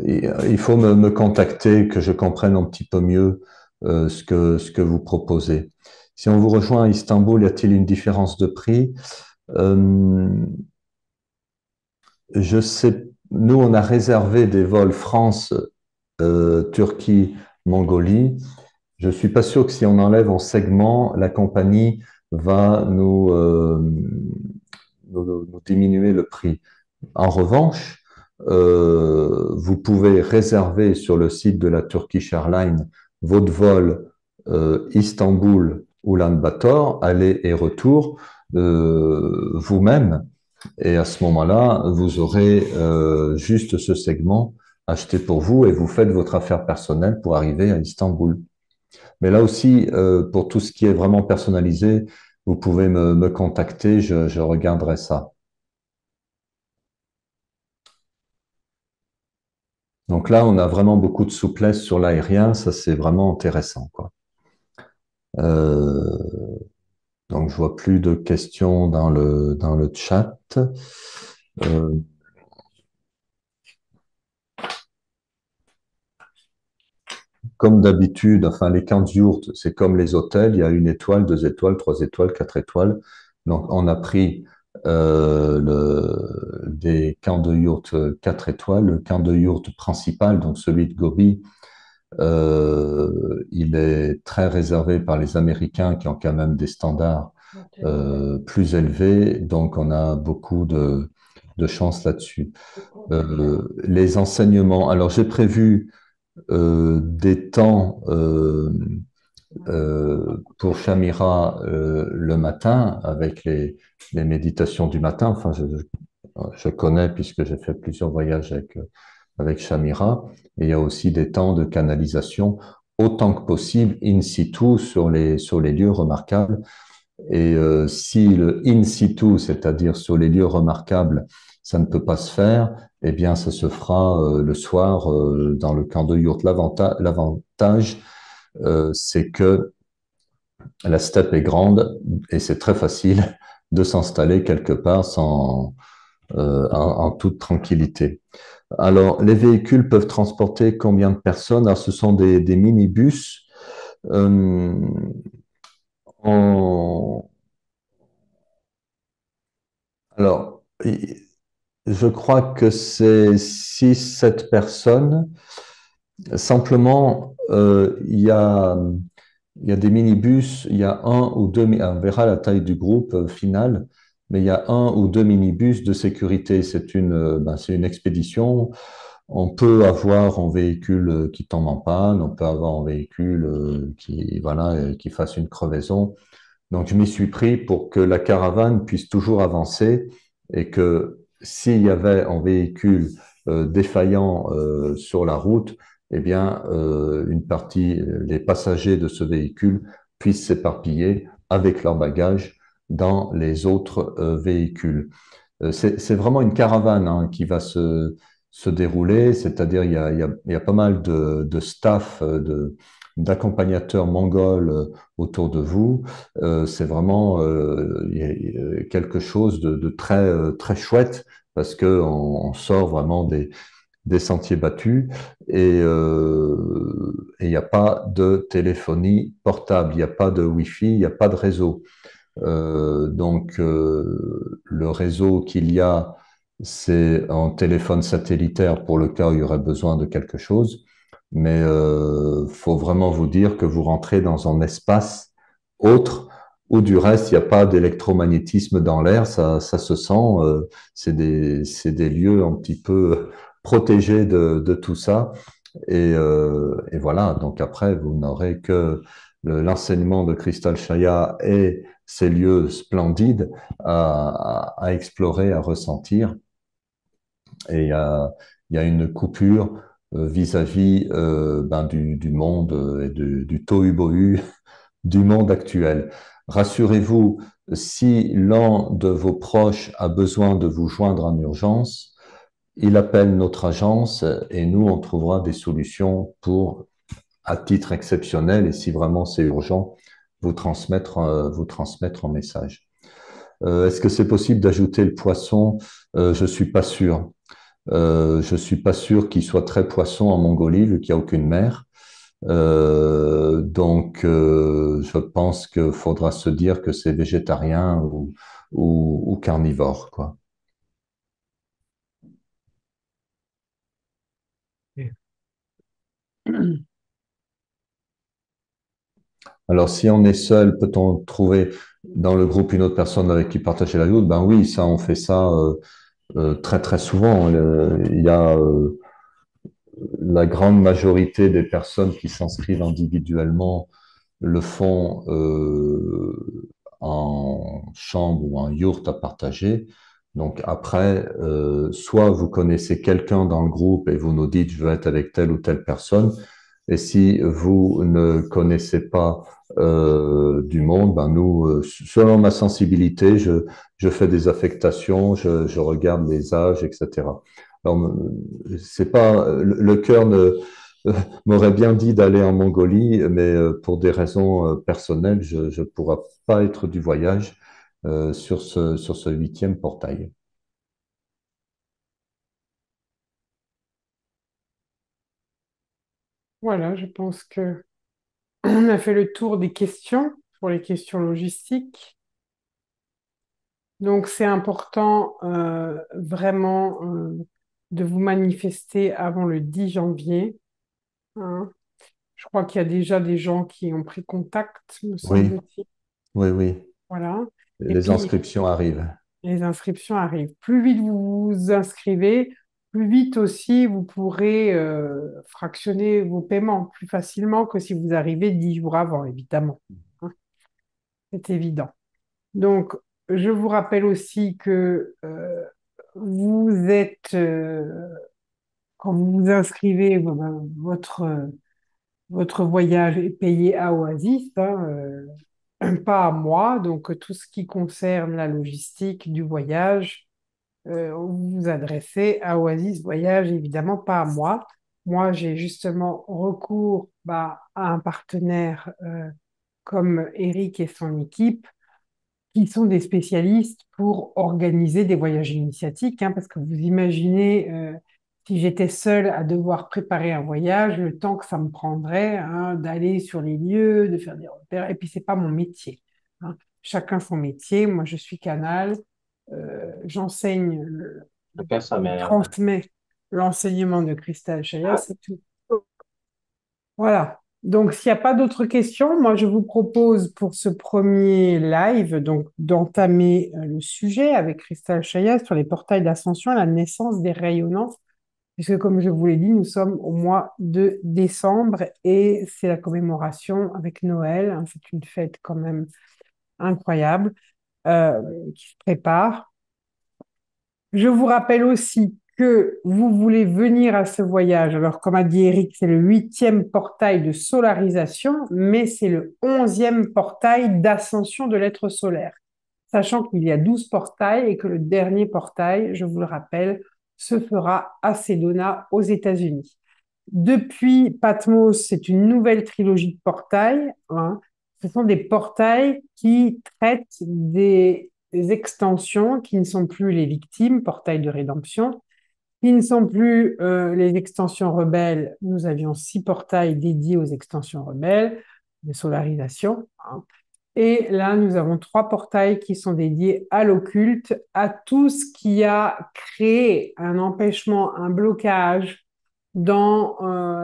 il faut me contacter, que je comprenne un petit peu mieux ce que vous proposez. Si on vous rejoint à Istanbul, y a-t-il une différence de prix? Je sais, nous, on a réservé des vols France, Turquie, Mongolie. Je ne suis pas sûr que si on enlève en segment, la compagnie va nous diminuer le prix. En revanche, vous pouvez réserver sur le site de la Turkish Airlines votre vol Istanbul-Ulaanbaatar, aller et retour, vous-même. Et à ce moment-là, vous aurez juste ce segment acheté pour vous et vous faites votre affaire personnelle pour arriver à Istanbul. Mais là aussi, pour tout ce qui est vraiment personnalisé, vous pouvez me contacter, je regarderai ça. Donc là, on a vraiment beaucoup de souplesse sur l'aérien, ça c'est vraiment intéressant, quoi. Donc je vois plus de questions dans le chat. Comme d'habitude, enfin les camps de yourtes, c'est comme les hôtels, il y a 1 étoile, 2 étoiles, 3 étoiles, 4 étoiles. Donc on a pris des camps de yourtes 4 étoiles, le camp de yourte principal, donc celui de Gobi, il est très réservé par les Américains qui ont quand même des standards plus élevés, donc on a beaucoup de chance là-dessus. Les enseignements, alors j'ai prévu des temps pour Shamira le matin avec les méditations du matin. Enfin, je connais puisque j'ai fait plusieurs voyages avec Shamira. Et il y a aussi des temps de canalisation autant que possible in situ sur les lieux remarquables. Et si le in situ, c'est-à-dire sur les lieux remarquables, ça ne peut pas se faire, eh bien, ça se fera le soir dans le camp de yourte. L'avantage, c'est que la steppe est grande et c'est très facile de s'installer quelque part en toute tranquillité. Alors, les véhicules peuvent transporter combien de personnes? Alors, ce sont des minibus. Euh, en- alors, je crois que c'est 6, 7 personnes. Simplement, il y a des minibus, il y a un ou deux, on verra la taille du groupe final, mais il y a un ou deux minibus de sécurité. C'est une expédition. On peut avoir un véhicule qui tombe en panne, on peut avoir un véhicule voilà, qui fasse une crevaison. Donc, je m'y suis pris pour que la caravane puisse toujours avancer et que s'il y avait un véhicule défaillant sur la route, eh bien, une partie, les passagers de ce véhicule puissent s'éparpiller avec leurs bagages dans les autres véhicules. C'est vraiment une caravane hein, qui va se dérouler, c'est-à-dire il y a pas mal de staff, d'accompagnateurs mongols autour de vous. C'est vraiment il y a quelque chose de très, très chouette parce que on sort vraiment des sentiers battus et il n'y a pas de téléphonie portable, il n'y a pas de Wi-Fi, il n'y a pas de réseau. Le réseau qu'il y a, c'est un téléphone satellitaire pour le cas où il y aurait besoin de quelque chose. Mais faut vraiment vous dire que vous rentrez dans un espace autre où du reste, il n'y a pas d'électromagnétisme dans l'air, ça se sent. C'est des lieux un petit peu protégés de tout ça. Et voilà, donc après, vous n'aurez que l'enseignement de Crystal Shaya et ces lieux splendides à explorer, à ressentir. Et il y a une coupure vis-à-vis du monde et du tohu-bohu du monde actuel. Rassurez-vous, si l'un de vos proches a besoin de vous joindre en urgence, il appelle notre agence et nous, on trouvera des solutions pour, à titre exceptionnel, et si vraiment c'est urgent, vous transmettre un message. Est-ce que c'est possible d'ajouter le poisson? Je suis pas sûr. Je suis pas sûr qu'il soit très poisson en Mongolie, vu qu'il n'y a aucune mer. Je pense qu'il faudra se dire que c'est végétarien ou carnivore, quoi. Alors, si on est seul, peut-on trouver dans le groupe une autre personne avec qui partager la route? Ben oui, ça, on fait ça très très souvent. Il y a la grande majorité des personnes qui s'inscrivent individuellement le font en chambre ou en yourte à partager. Donc après, soit vous connaissez quelqu'un dans le groupe et vous nous dites je veux être avec telle ou telle personne. Et si vous ne connaissez pas du monde, ben nous, selon ma sensibilité, je fais des affectations, je regarde les âges, etc. Alors, c'est pas le cœur ne m'aurait bien dit d'aller en Mongolie, mais pour des raisons personnelles, je ne pourrai pas être du voyage sur ce 8e portail. Voilà, je pense que on a fait le tour des questions pour les questions logistiques. Donc, c'est important vraiment de vous manifester avant le 10 janvier, hein. Je crois qu'il y a déjà des gens qui ont pris contact, me Oui, semble-t-il. oui, oui. Voilà. Et Les puis, inscriptions arrivent. les inscriptions arrivent. Plus vite vous vous inscrivez, plus vite aussi vous pourrez fractionner vos paiements plus facilement que si vous arrivez 10 jours avant, évidemment, hein. C'est évident. Donc, je vous rappelle aussi que vous êtes, quand vous vous inscrivez, votre voyage est payé à Oasis, hein, pas à moi. Donc, tout ce qui concerne la logistique du voyage, vous vous adressez à Oasis Voyage, évidemment pas à moi. Moi, j'ai justement recours à un partenaire comme Eric et son équipe qui sont des spécialistes pour organiser des voyages initiatiques, hein, parce que vous imaginez, si j'étais seule à devoir préparer un voyage, le temps que ça me prendrait, hein, d'aller sur les lieux, de faire des repères, et puis c'est pas mon métier, hein. Chacun son métier. Moi, je suis canal, j'enseigne, Acá ça je me... transmets l'enseignement de Christelle Chaya, c'est tout. Voilà. Donc, s'il n'y a pas d'autres questions, moi, je vous propose pour ce premier live, donc, d'entamer le sujet avec Christelle Chaya sur les portails d'ascension à la naissance des rayonnances, puisque, comme je vous l'ai dit, nous sommes au mois de décembre et c'est la commémoration avec Noël, hein. C'est une fête quand même incroyable euh, qui se prépare. Je vous rappelle aussi que vous voulez venir à ce voyage. Alors, comme a dit Eric, c'est le 8e portail de solarisation, mais c'est le 11e portail d'ascension de l'être solaire. Sachant qu'il y a 12 portails et que le dernier portail, je vous le rappelle, se fera à Sedona, aux États-Unis. Depuis Patmos, c'est une nouvelle trilogie de portails, hein. Ce sont des portails qui traitent des extensions qui ne sont plus les victimes, portails de rédemption, qui ne sont plus les extensions rebelles. Nous avions 6 portails dédiés aux extensions rebelles, de solarisation, hein. Et là, nous avons 3 portails qui sont dédiés à l'occulte, à tout ce qui a créé un empêchement, un blocage dans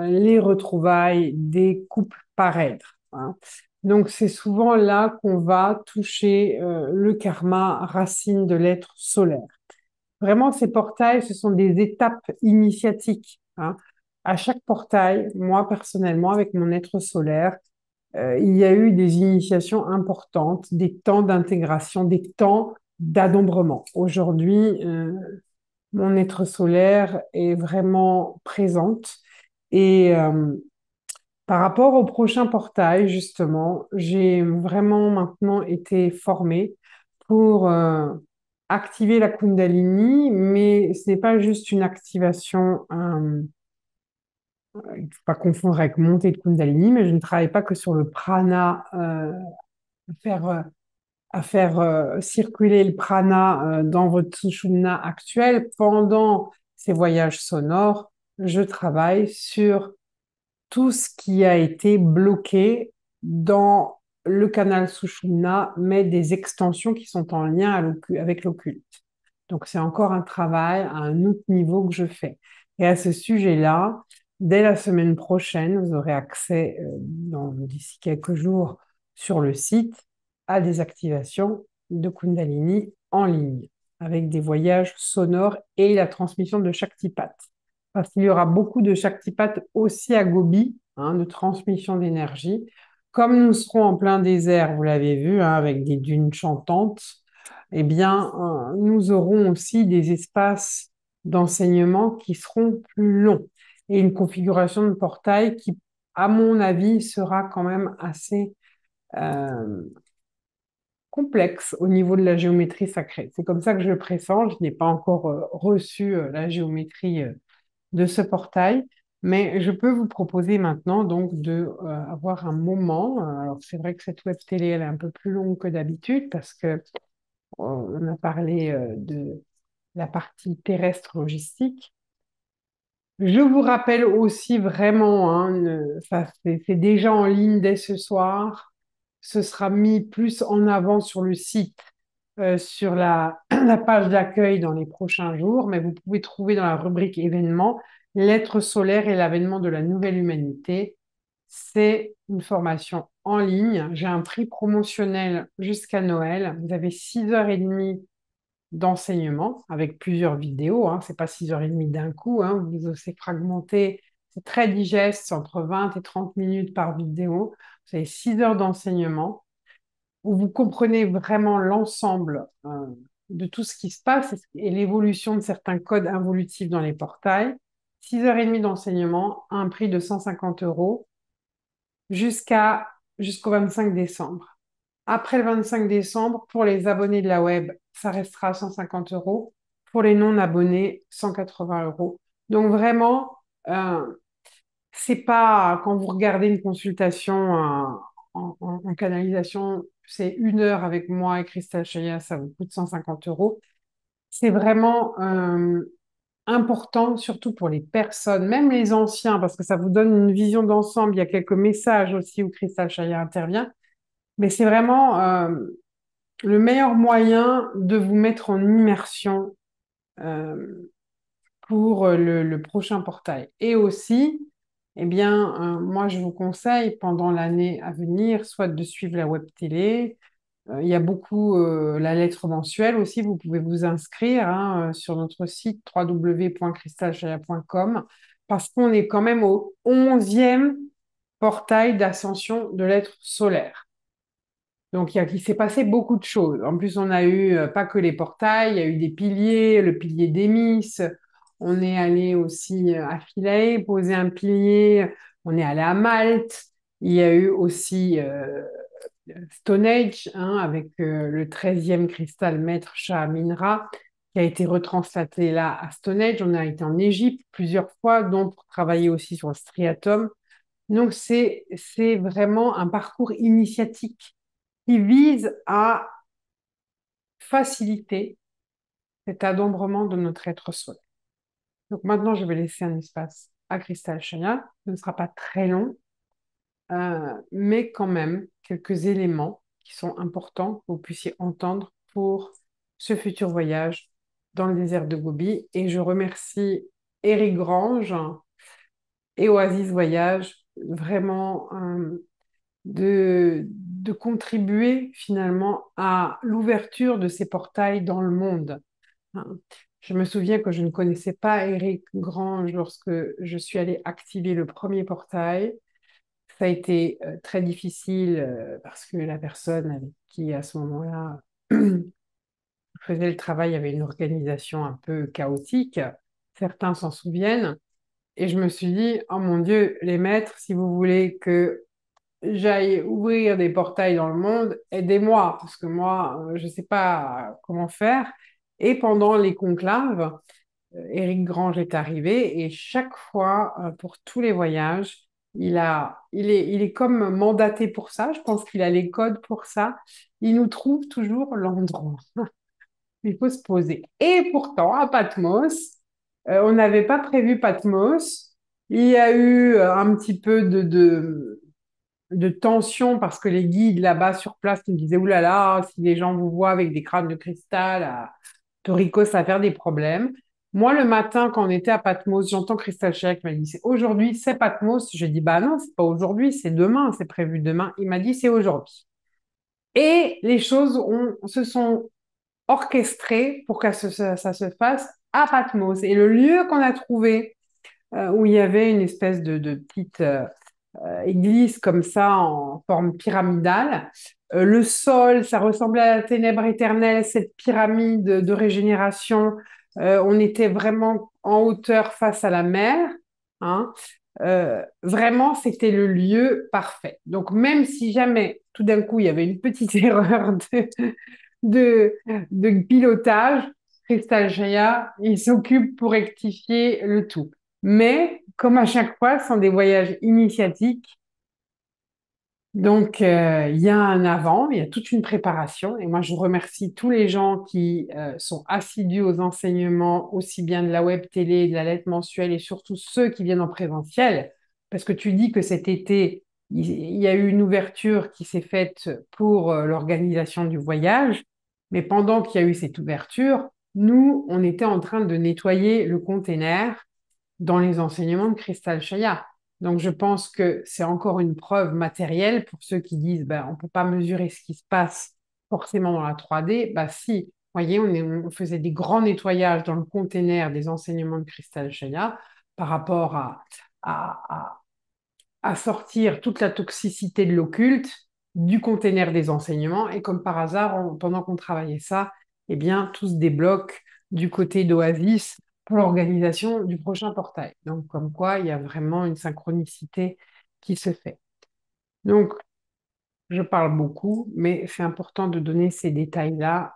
les retrouvailles des couples parèdres, hein. Donc, c'est souvent là qu'on va toucher le karma racine de l'être solaire. Vraiment, ces portails, ce sont des étapes initiatiques, hein. À chaque portail, moi personnellement, avec mon être solaire, il y a eu des initiations importantes, des temps d'intégration, des temps d'adombrement. Aujourd'hui, mon être solaire est vraiment présente. Et par rapport au prochain portail, justement, j'ai vraiment maintenant été formée pour activer la Kundalini, mais ce n'est pas juste une activation, il ne faut pas confondre avec montée de Kundalini, mais je ne travaille pas que sur le prana, faire à faire circuler le prana dans votre sushumna actuel. Pendant ces voyages sonores, je travaille sur tout ce qui a été bloqué dans le canal sushumna, mais des extensions qui sont en lien avec l'occulte. Donc, c'est encore un travail à un autre niveau que je fais. Et à ce sujet-là, dès la semaine prochaine, vous aurez accès, d'ici quelques jours, sur le site, à des activations de Kundalini en ligne, avec des voyages sonores et la transmission de Shaktipat. Parce qu'il y aura beaucoup de Shaktipat aussi à Gobi, hein, de transmission d'énergie. Comme nous serons en plein désert, vous l'avez vu, hein, avec des dunes chantantes, eh bien, nous aurons aussi des espaces d'enseignement qui seront plus longs et une configuration de portail qui, à mon avis, sera quand même assez euh, complexe au niveau de la géométrie sacrée. C'est comme ça que je le pressens. Je n'ai pas encore reçu la géométrie de ce portail, mais je peux vous proposer maintenant donc de avoir un moment. Alors c'est vrai que cette web télé elle est un peu plus longue que d'habitude parce que on a parlé de la partie terrestre logistique. Je vous rappelle aussi vraiment, hein, ça c'est déjà en ligne dès ce soir. Ce sera mis plus en avant sur le site, sur la page d'accueil dans les prochains jours, mais vous pouvez trouver dans la rubrique événements l'être solaire et l'avènement de la nouvelle humanité. C'est une formation en ligne. J'ai un prix promotionnel jusqu'à Noël. Vous avez 6h30 d'enseignement avec plusieurs vidéos, hein. C'est pas 6h30 d'un coup, hein. C'est fragmenté, c'est très digeste, c'est entre 20 et 30 minutes par vidéo. Vous avez 6 heures d'enseignement où vous comprenez vraiment l'ensemble de tout ce qui se passe et l'évolution de certains codes involutifs dans les portails. 6h30 d'enseignement à un prix de 150 euros jusqu'au 25 décembre. Après le 25 décembre, pour les abonnés de la web, ça restera à 150 euros. Pour les non-abonnés, 180 euros. Donc vraiment, c'est pas quand vous regardez une consultation en canalisation c'est 1 heure avec moi et Christelle Chaya, ça vous coûte 150 euros. C'est vraiment important, surtout pour les personnes, même les anciens, parce que ça vous donne une vision d'ensemble. Il y a quelques messages aussi où Christelle Chaya intervient. Mais c'est vraiment le meilleur moyen de vous mettre en immersion euh, pour le prochain portail. Et aussi, eh bien, moi, je vous conseille pendant l'année à venir, soit de suivre la web télé. Il y a beaucoup la lettre mensuelle aussi. Vous pouvez vous inscrire hein, sur notre site www.cristalchaya.com parce qu'on est quand même au 11e portail d'ascension de l'être solaire. Donc, il s'est passé beaucoup de choses. En plus, on a eu pas que les portails, il y a eu des piliers, le pilier d'Émis. On est allé aussi à Philae poser un pilier. On est allé à Malte. Il y a eu aussi Stone Age avec le 13e cristal maître Shah Minra qui a été retranslaté là à Stone Age. On a été en Égypte plusieurs fois, donc pour travailler aussi sur le striatum. Donc, c'est vraiment un parcours initiatique qui vise à faciliter cet adombrement de notre être solaire. Donc maintenant, je vais laisser un espace à Cristal Chaya. Ce ne sera pas très long, mais quand même quelques éléments qui sont importants que vous puissiez entendre pour ce futur voyage dans le désert de Gobi. Et je remercie Éric Grange et Oasis Voyage vraiment de contribuer finalement à l'ouverture de ces portails dans le monde. Hein. Je me souviens que je ne connaissais pas Éric Grange lorsque je suis allée activer le premier portail. Ça a été très difficile parce que la personne avec qui à ce moment-là faisait le travail avait une organisation un peu chaotique. Certains s'en souviennent. Et je me suis dit, oh mon Dieu, les maîtres, si vous voulez que j'aille ouvrir des portails dans le monde, aidez-moi, parce que moi, je ne sais pas comment faire. Et pendant les conclaves, Éric Grange est arrivé et chaque fois, pour tous les voyages, il est comme mandaté pour ça. Je pense qu'il a les codes pour ça. Il nous trouve toujours l'endroit. Il faut se poser. Et pourtant, à Patmos, on n'avait pas prévu Patmos. Il y a eu un petit peu de tension parce que les guides là-bas sur place nous disaient, ouh là là, si les gens vous voient avec des crânes de cristal à Toricos, ça va faire des problèmes. Moi, le matin, quand on était à Patmos, j'entends Christelle Chaya qui m'a dit, c'est aujourd'hui, c'est Patmos. Je dis, bah non, c'est pas aujourd'hui, c'est demain, c'est prévu demain. Il m'a dit, c'est aujourd'hui. Et les choses se sont orchestrées pour que ça se fasse à Patmos. Et le lieu qu'on a trouvé, où il y avait une espèce de petite église comme ça en forme pyramidale. Le sol, ça ressemblait à la ténèbre éternelle, cette pyramide de régénération. On était vraiment en hauteur face à la mer. Hein. Vraiment, c'était le lieu parfait. Donc, même si jamais tout d'un coup il y avait une petite erreur de, de pilotage, Crystal Jaya, il s'occupe pour rectifier le tout. Mais, comme à chaque fois, ce sont des voyages initiatiques. Donc, il y a un avant, il y a toute une préparation. Et moi, je remercie tous les gens qui sont assidus aux enseignements, aussi bien de la web télé, de la lettre mensuelle, et surtout ceux qui viennent en présentiel. Parce que tu dis que cet été, il y a eu une ouverture qui s'est faite pour l'organisation du voyage. Mais pendant qu'il y a eu cette ouverture, nous, on était en train de nettoyer le container dans les enseignements de Crystal Chaya. Donc, je pense que c'est encore une preuve matérielle pour ceux qui disent ben, on ne peut pas mesurer ce qui se passe forcément dans la 3D. Bah, si, vous voyez, on faisait des grands nettoyages dans le container des enseignements de Crystal Chaya par rapport à, à, à sortir toute la toxicité de l'occulte du container des enseignements. Et comme par hasard, pendant qu'on travaillait ça, eh bien, tout se débloque du côté d'Oasis pour l'organisation du prochain portail. Donc, comme quoi, il y a vraiment une synchronicité qui se fait. Donc, je parle beaucoup, mais c'est important de donner ces détails-là.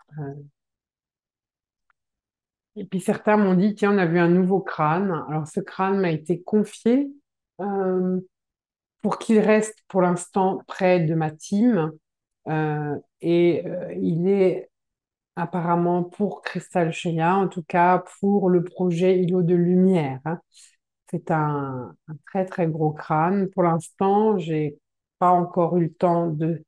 Et puis, certains m'ont dit, tiens, on a vu un nouveau crâne. Alors, ce crâne m'a été confié pour qu'il reste pour l'instant près de ma team. Il est apparemment pour Cristal Sheila, en tout cas pour le projet Îlot de Lumière, hein. C'est un très très gros crâne. Pour l'instant, j'ai pas encore eu le temps de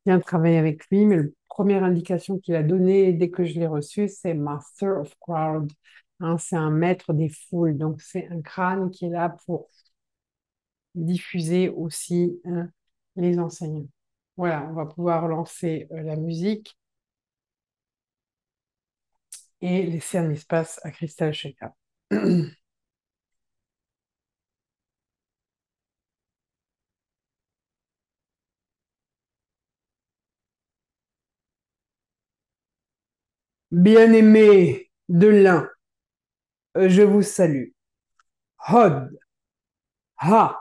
bien travailler avec lui, mais la première indication qu'il a donnée dès que je l'ai reçu, c'est Master of Crowd. Hein, c'est un maître des foules, donc c'est un crâne qui est là pour diffuser aussi, hein, les enseignements. Voilà, on va pouvoir lancer la musique et laisser un espace à Crystal Shekhar. Bien-aimés de l'un, je vous salue. Hod, Ha,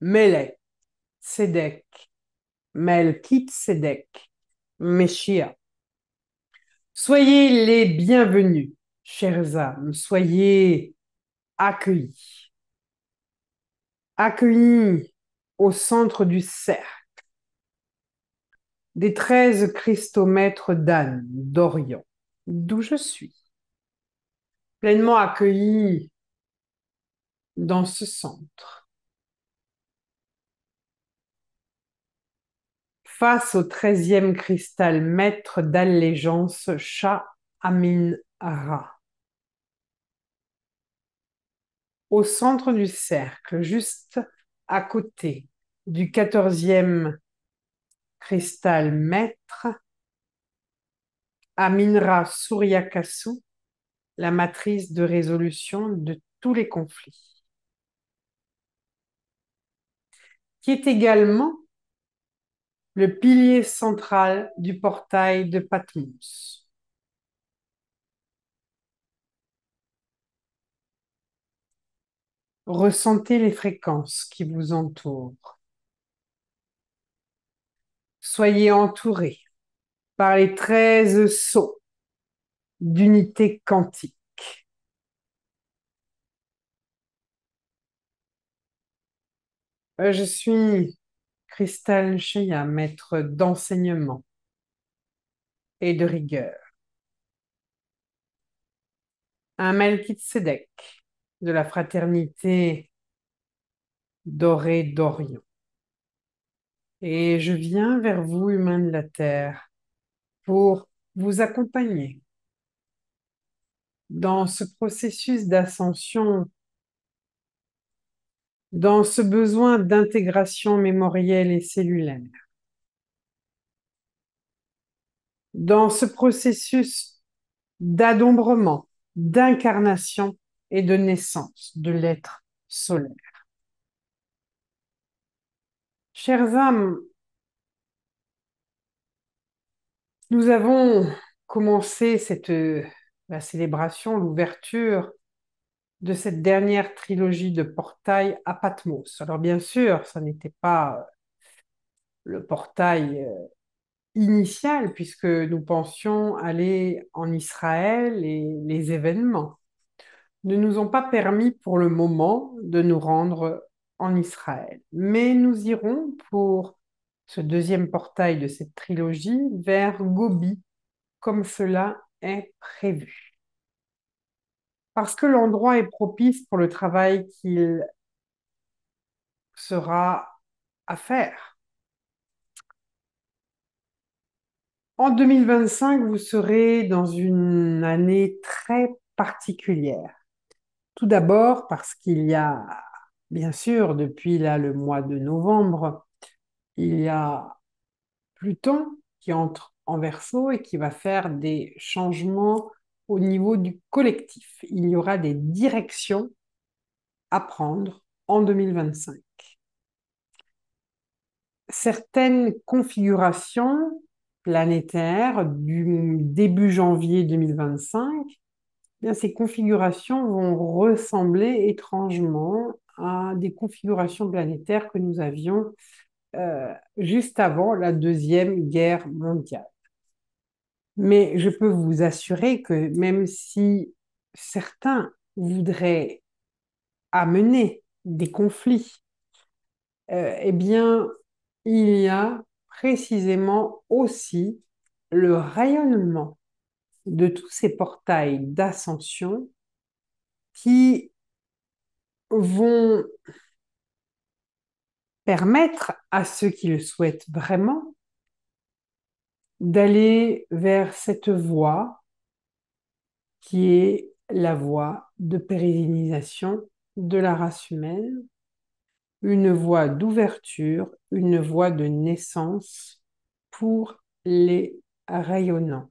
Melech, Sédek, Melkit Sédek, Meshia. Soyez les bienvenus, chers âmes, soyez accueillis. Accueillis au centre du cercle des 13 cristomètres d'âne d'Orient, d'où je suis, pleinement accueillis dans ce centre. Face au 13e cristal maître d'allégeance, Shah Amin Ra. Au centre du cercle, juste à côté du 14e cristal maître, Aminra Suryakasu, la matrice de résolution de tous les conflits, qui est également le pilier central du portail de Patmos. Ressentez les fréquences qui vous entourent. Soyez entourés par les 13 sceaux d'unité quantique. Je suis Cristal Sheya, maître d'enseignement et de rigueur. Un Melchizedek de la fraternité dorée d'Orient. Et je viens vers vous, humains de la Terre, pour vous accompagner dans ce processus d'ascension, dans ce besoin d'intégration mémorielle et cellulaire, dans ce processus d'adombrement, d'incarnation et de naissance de l'être solaire. Chères âmes, nous avons commencé la célébration, l'ouverture de cette dernière trilogie de portail à Patmos. Alors bien sûr, ça n'était pas le portail initial, puisque nous pensions aller en Israël et les événements ne nous ont pas permis pour le moment de nous rendre en Israël. Mais nous irons pour ce deuxième portail de cette trilogie vers Gobi, comme cela est prévu. Parce que l'endroit est propice pour le travail qu'il sera à faire. En 2025, vous serez dans une année très particulière. Tout d'abord parce qu'il y a, bien sûr, depuis là le mois de novembre, il y a Pluton qui entre en Verseau et qui va faire des changements au niveau du collectif. Il y aura des directions à prendre en 2025. Certaines configurations planétaires du début janvier 2025, eh bien, ces configurations vont ressembler étrangement à des configurations planétaires que nous avions juste avant la Deuxième Guerre mondiale. Mais je peux vous assurer que même si certains voudraient amener des conflits, eh bien, il y a précisément aussi le rayonnement de tous ces portails d'ascension qui vont permettre à ceux qui le souhaitent vraiment d'aller vers cette voie qui est la voie de pérennisation de la race humaine, une voie d'ouverture, une voie de naissance pour les rayonnants.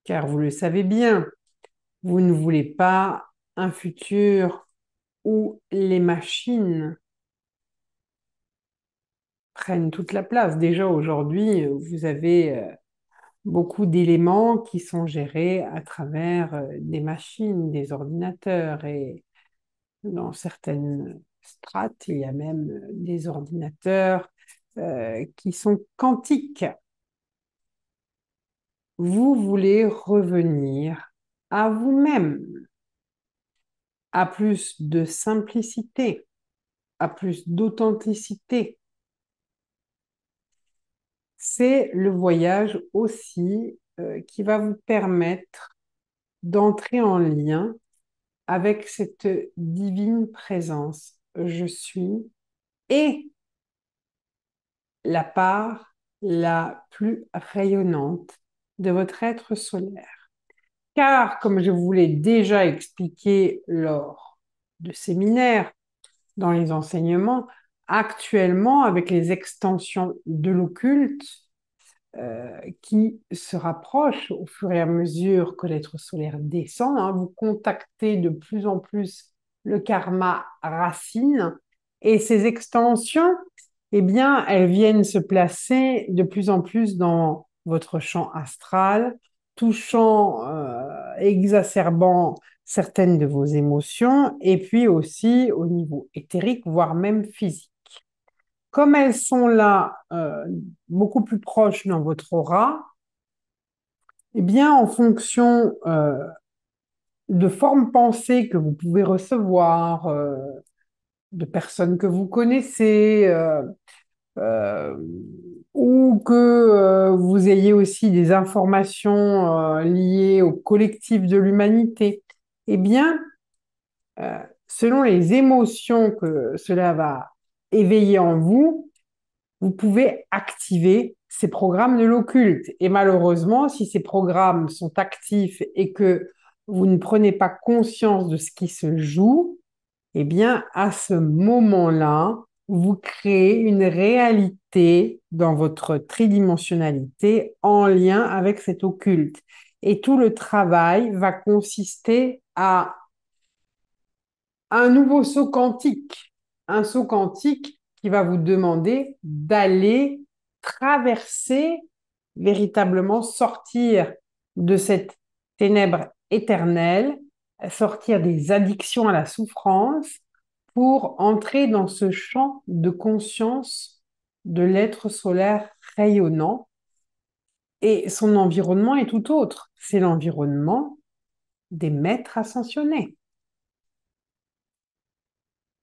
Car vous le savez bien, vous ne voulez pas un futur où les machines prennent toute la place. Déjà aujourd'hui, vous avez beaucoup d'éléments qui sont gérés à travers des machines, des ordinateurs. Et dans certaines strates, il y a même des ordinateurs qui sont quantiques. Vous voulez revenir à vous-même, à plus de simplicité, à plus d'authenticité. C'est le voyage aussi qui va vous permettre d'entrer en lien avec cette divine présence. Je suis et la part la plus rayonnante de votre être solaire. Car, comme je vous l'ai déjà expliqué lors de séminaires, dans les enseignements, actuellement, avec les extensions de l'occulte, qui se rapprochent au fur et à mesure que l'être solaire descend, hein, vous contactez de plus en plus le karma racine, et ces extensions, eh bien, elles viennent se placer de plus en plus dans votre champ astral, touchant, exacerbant certaines de vos émotions, et puis aussi au niveau éthérique, voire même physique. Comme elles sont là, beaucoup plus proches dans votre aura, eh bien, en fonction de formes pensées que vous pouvez recevoir, de personnes que vous connaissez, euh, ou que vous ayez aussi des informations liées au collectif de l'humanité, eh bien, selon les émotions que cela va éveiller en vous, vous pouvez activer ces programmes de l'occulte. Et malheureusement, si ces programmes sont actifs et que vous ne prenez pas conscience de ce qui se joue, eh bien, à ce moment-là, vous créez une réalité dans votre tridimensionnalité en lien avec cet occulte. Et tout le travail va consister à un nouveau saut quantique, un saut quantique qui va vous demander d'aller traverser, véritablement sortir de cette ténèbre éternelle, sortir des addictions à la souffrance pour entrer dans ce champ de conscience de l'être solaire rayonnant. Et son environnement est tout autre. C'est l'environnement des maîtres ascensionnés.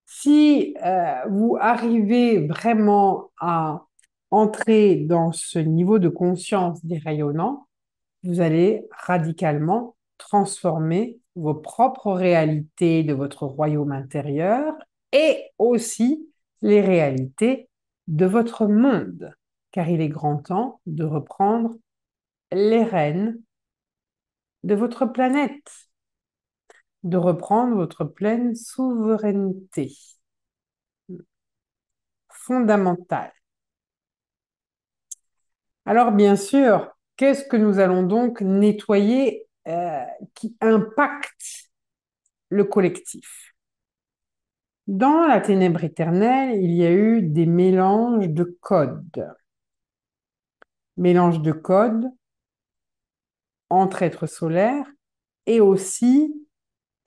Si vous arrivez vraiment à entrer dans ce niveau de conscience des rayonnants, vous allez radicalement transformer vos propres réalités de votre royaume intérieur et aussi les réalités de votre monde, car il est grand temps de reprendre les rênes de votre planète, de reprendre votre pleine souveraineté fondamentale. Alors, bien sûr, qu'est-ce que nous allons donc nettoyer qui impacte le collectif? Dans la ténèbre éternelle, il y a eu des mélanges de codes. Mélanges de codes entre êtres solaires et aussi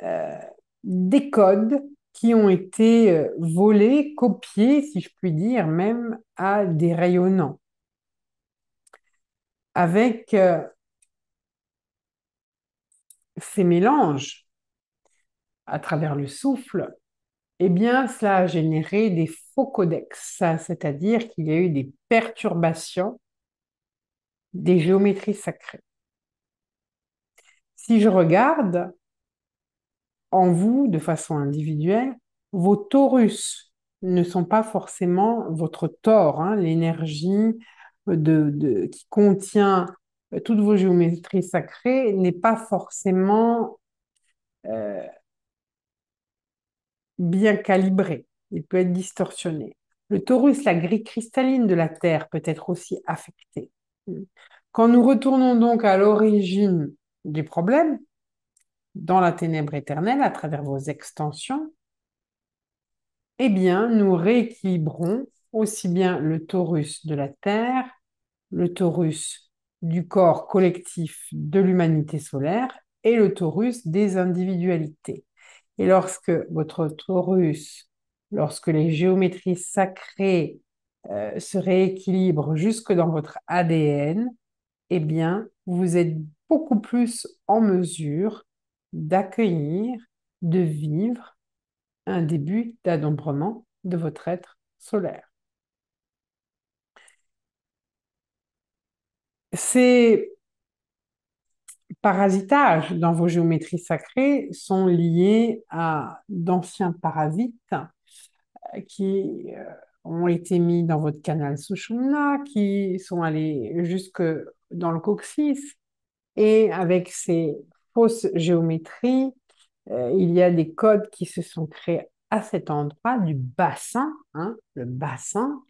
euh, des codes qui ont été volés, copiés, si je puis dire, même à des rayonnants. Avec ces mélanges, à travers le souffle, eh bien, cela a généré des faux codex, c'est-à-dire qu'il y a eu des perturbations des géométries sacrées. Si je regarde en vous de façon individuelle, vos taurus ne sont pas forcément votre tore, hein, l'énergie qui contient toutes vos géométries sacrées n'est pas forcément euh, bien calibrée. Il peut être distorsionné. Le taurus, la grille cristalline de la Terre, peut être aussi affectée. Quand nous retournons donc à l'origine du problème, dans la ténèbre éternelle, à travers vos extensions, eh bien, nous rééquilibrons aussi bien le torus de la Terre, le torus du corps collectif de l'humanité solaire et le torus des individualités. Et lorsque votre torus, lorsque les géométries sacrées se rééquilibrent jusque dans votre ADN, eh bien, vous êtes beaucoup plus en mesure d'accueillir, de vivre un début d'adombrement de votre être solaire. Ces parasitages dans vos géométries sacrées sont liés à d'anciens parasites qui ont été mis dans votre canal Sushumna, qui sont allés jusque dans le coccyx. Et avec ces fausses géométries, il y a des codes qui se sont créés à cet endroit du bassin, hein, le bassin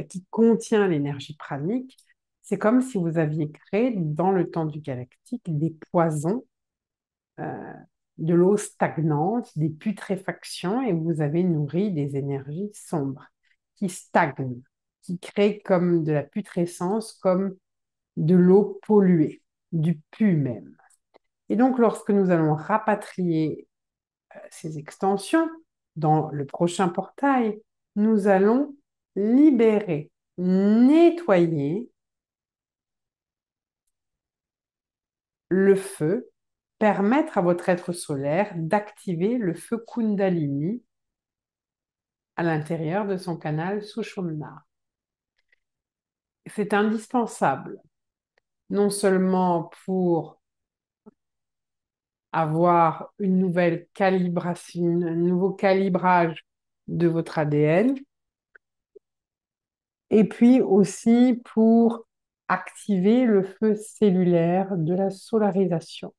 qui contient l'énergie pranique. C'est comme si vous aviez créé dans le temps du galactique des poisons, euh, de l'eau stagnante, des putréfactions, et vous avez nourri des énergies sombres qui stagnent, qui créent comme de la putrescence, comme de l'eau polluée, du pu même. Et donc, lorsque nous allons rapatrier ces extensions dans le prochain portail, nous allons libérer, nettoyer le feu, permettre à votre être solaire d'activer le feu Kundalini à l'intérieur de son canal Sushumna. C'est indispensable, non seulement pour avoir une nouvelle calibration, un nouveau calibrage de votre ADN, et puis aussi pour activer le feu cellulaire de la solarisation.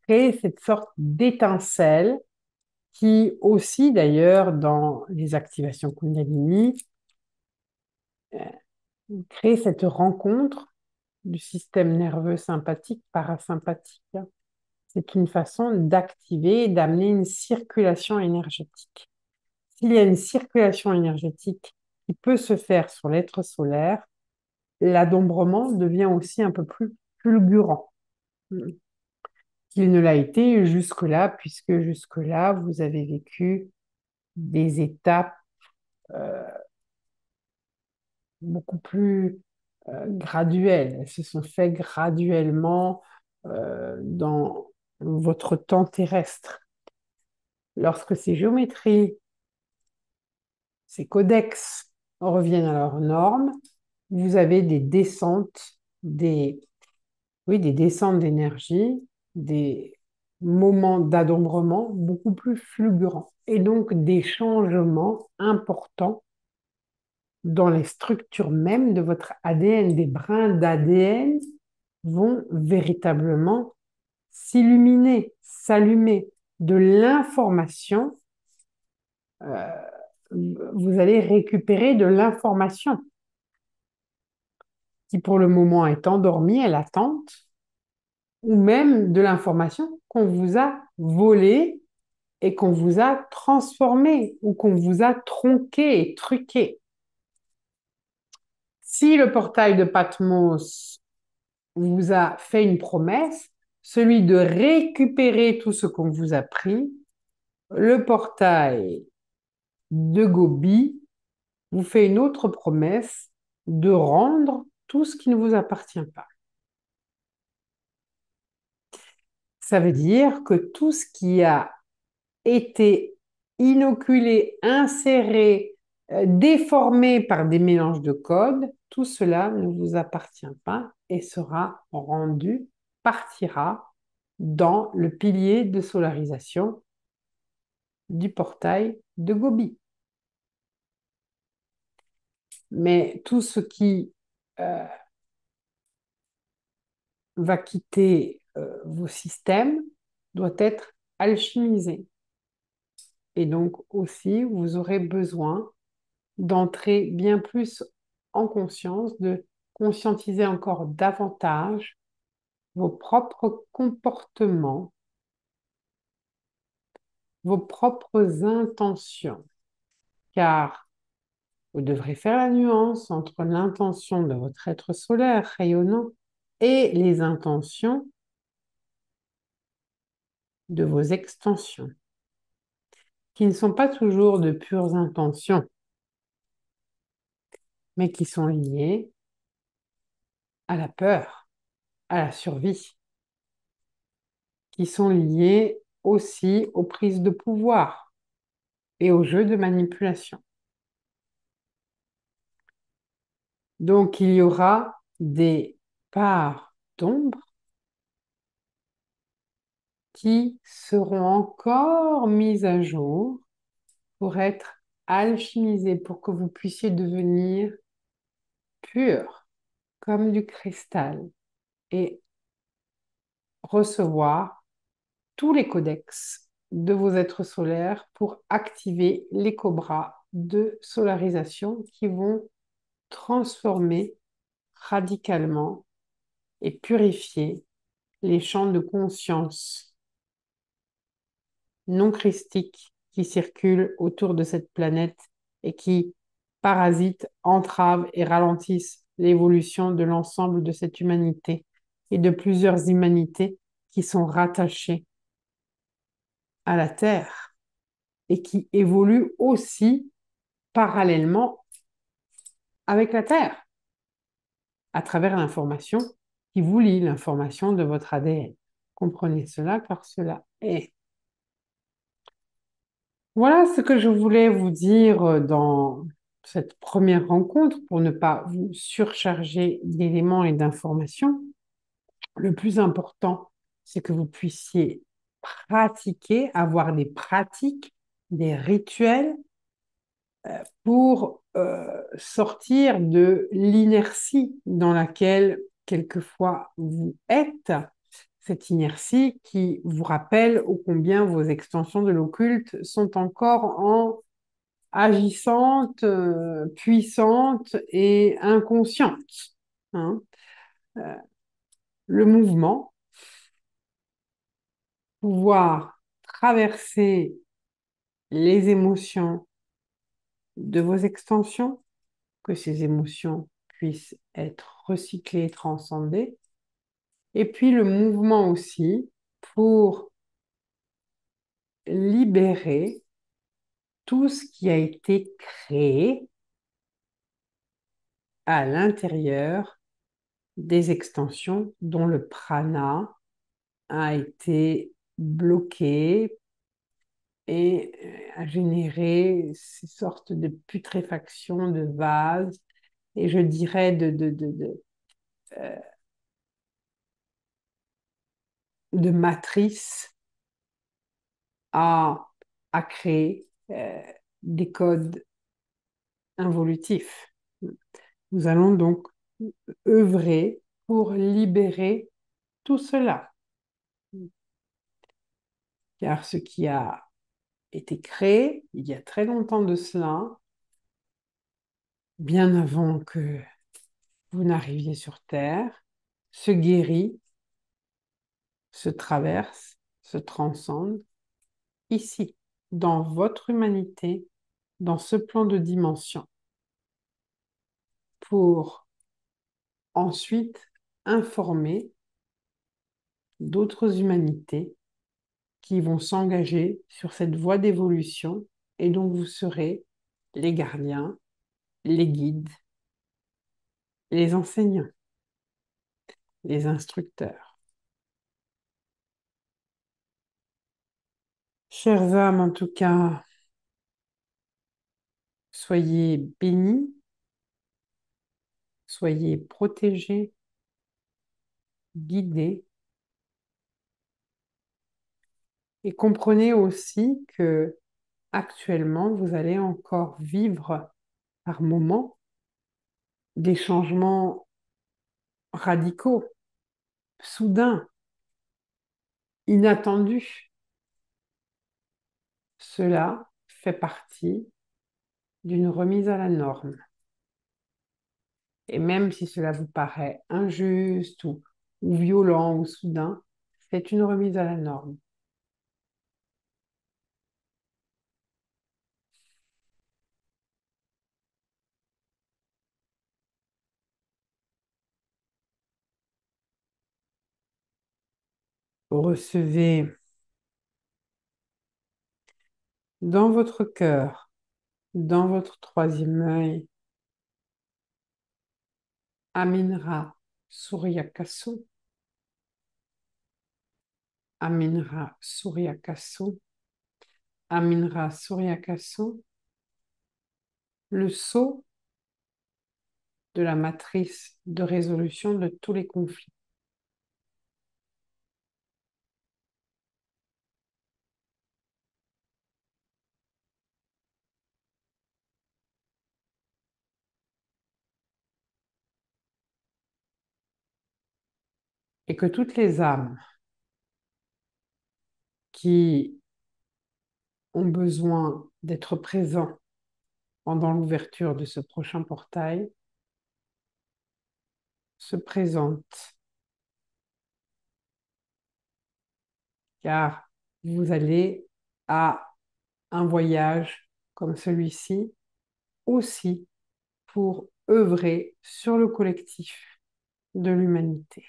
Créer cette sorte d'étincelle qui aussi, d'ailleurs, dans les activations Kundalini, crée cette rencontre du système nerveux sympathique parasympathique. C'est une façon d'activer et d'amener une circulation énergétique. S'il y a une circulation énergétique qui peut se faire sur l'être solaire, l'adombrement devient aussi un peu plus fulgurant qu'il ne l'a été jusque-là, puisque jusque-là, vous avez vécu des étapes euh, beaucoup plus graduelles. Elles se sont faites graduellement dans votre temps terrestre. Lorsque ces géométries, ces codex reviennent à leurs normes, vous avez des descentes, des descentes d'énergie, des moments d'adombrement beaucoup plus fulgurants et donc des changements importants dans les structures mêmes de votre ADN. Des brins d'ADN vont véritablement s'illuminer, s'allumer. De l'information, euh, vous allez récupérer de l'information qui pour le moment est endormie, est latente, ou même de l'information qu'on vous a volée et qu'on vous a transformée ou qu'on vous a tronquée et truquée. Si le portail de Patmos vous a fait une promesse, celui de récupérer tout ce qu'on vous a pris, le portail de Gobi vous fait une autre promesse de rendre tout ce qui ne vous appartient pas. Ça veut dire que tout ce qui a été inoculé, inséré, déformé par des mélanges de codes, tout cela ne vous appartient pas et sera rendu, partira dans le pilier de solarisation du portail de Gobi. Mais tout ce qui euh, va quitter vos systèmes doit être alchimisé. Et donc aussi, vous aurez besoin d'entrer bien plus en conscience, de conscientiser encore davantage vos propres comportements, vos propres intentions, car vous devrez faire la nuance entre l'intention de votre être solaire rayonnant et les intentions de vos extensions, qui ne sont pas toujours de pures intentions, mais qui sont liées à la peur, à la survie, qui sont liées aussi aux prises de pouvoir et aux jeux de manipulation. Donc, il y aura des parts d'ombre qui seront encore mises à jour pour être alchimisées, pour que vous puissiez devenir pur comme du cristal et recevoir tous les codex de vos êtres solaires pour activer les cobras de solarisation qui vont transformer radicalement et purifier les champs de conscience non christiques qui circulent autour de cette planète et qui parasitent, entravent et ralentissent l'évolution de l'ensemble de cette humanité et de plusieurs humanités qui sont rattachées à la Terre et qui évoluent aussi parallèlement avec la Terre à travers l'information qui vous lie, l'information de votre ADN. Comprenez cela car cela est. Voilà ce que je voulais vous dire dans cette première rencontre pour ne pas vous surcharger d'éléments et d'informations. Le plus important, c'est que vous puissiez pratiquer, avoir des pratiques, des rituels pour sortir de l'inertie dans laquelle quelquefois vous êtes, cette inertie qui vous rappelle ô combien vos extensions de l'occulte sont encore en agissantes, puissantes et inconscientes. Hein. Euh, le mouvement, pouvoir traverser les émotions de vos extensions, que ces émotions puissent être recyclées, transcendées, et puis le mouvement aussi pour libérer tout ce qui a été créé à l'intérieur des extensions dont le prana a été bloqué et a généré ces sortes de putréfaction de vases et je dirais euh, de matrices à, à créer des codes involutifs. Nous allons donc œuvrer pour libérer tout cela. Car ce qui a été créé il y a très longtemps de cela, bien avant que vous n'arriviez sur Terre, se guérit, se traverse, se transcende ici, dans votre humanité, dans ce plan de dimension, pour ensuite informer d'autres humanités qui vont s'engager sur cette voie d'évolution et donc vous serez les gardiens, les guides, les enseignants, les instructeurs. Chères âmes, en tout cas, soyez bénis, soyez protégés, guidés et comprenez aussi que actuellement, vous allez encore vivre par moments des changements radicaux, soudains, inattendus. Cela fait partie d'une remise à la norme. Et même si cela vous paraît injuste ou violent ou soudain, c'est une remise à la norme. Vous recevez dans votre cœur, dans votre troisième œil, Aminra Suryakasu, Aminra Suryakasu, Aminra Suryakasu, le sceau de la matrice de résolution de tous les conflits. Et que toutes les âmes qui ont besoin d'être présents pendant l'ouverture de ce prochain portail se présentent, car vous allez à un voyage comme celui-ci aussi pour œuvrer sur le collectif de l'humanité.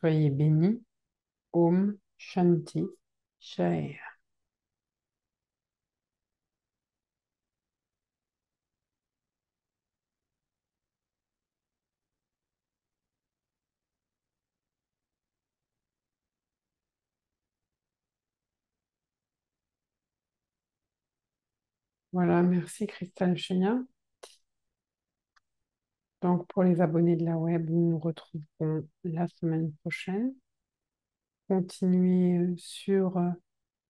Soyez bénis. Om Shanti Shaya. Voilà, merci Christelle Chenia. Donc, pour les abonnés de la web, nous nous retrouverons la semaine prochaine. Continuer sur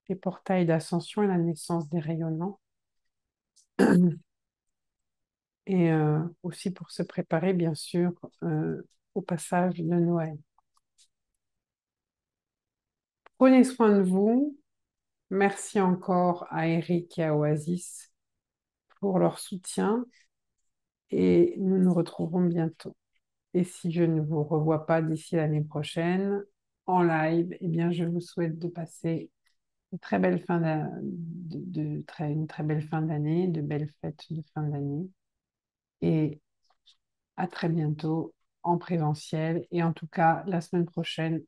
les portails d'ascension et la naissance des rayonnants. Et aussi pour se préparer, bien sûr, au passage de Noël. Prenez soin de vous. Merci encore à Eric et à Oasis pour leur soutien et nous nous retrouverons bientôt. Et si je ne vous revois pas d'ici l'année prochaine en live, eh bien, je vous souhaite de passer une très belle fin une très belle fin d'année, de belles fêtes de fin d'année. Et à très bientôt en présentiel et en tout cas la semaine prochaine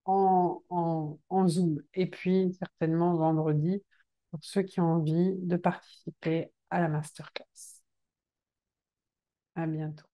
en Zoom. Et puis certainement vendredi pour ceux qui ont envie de participer à la masterclass. À bientôt.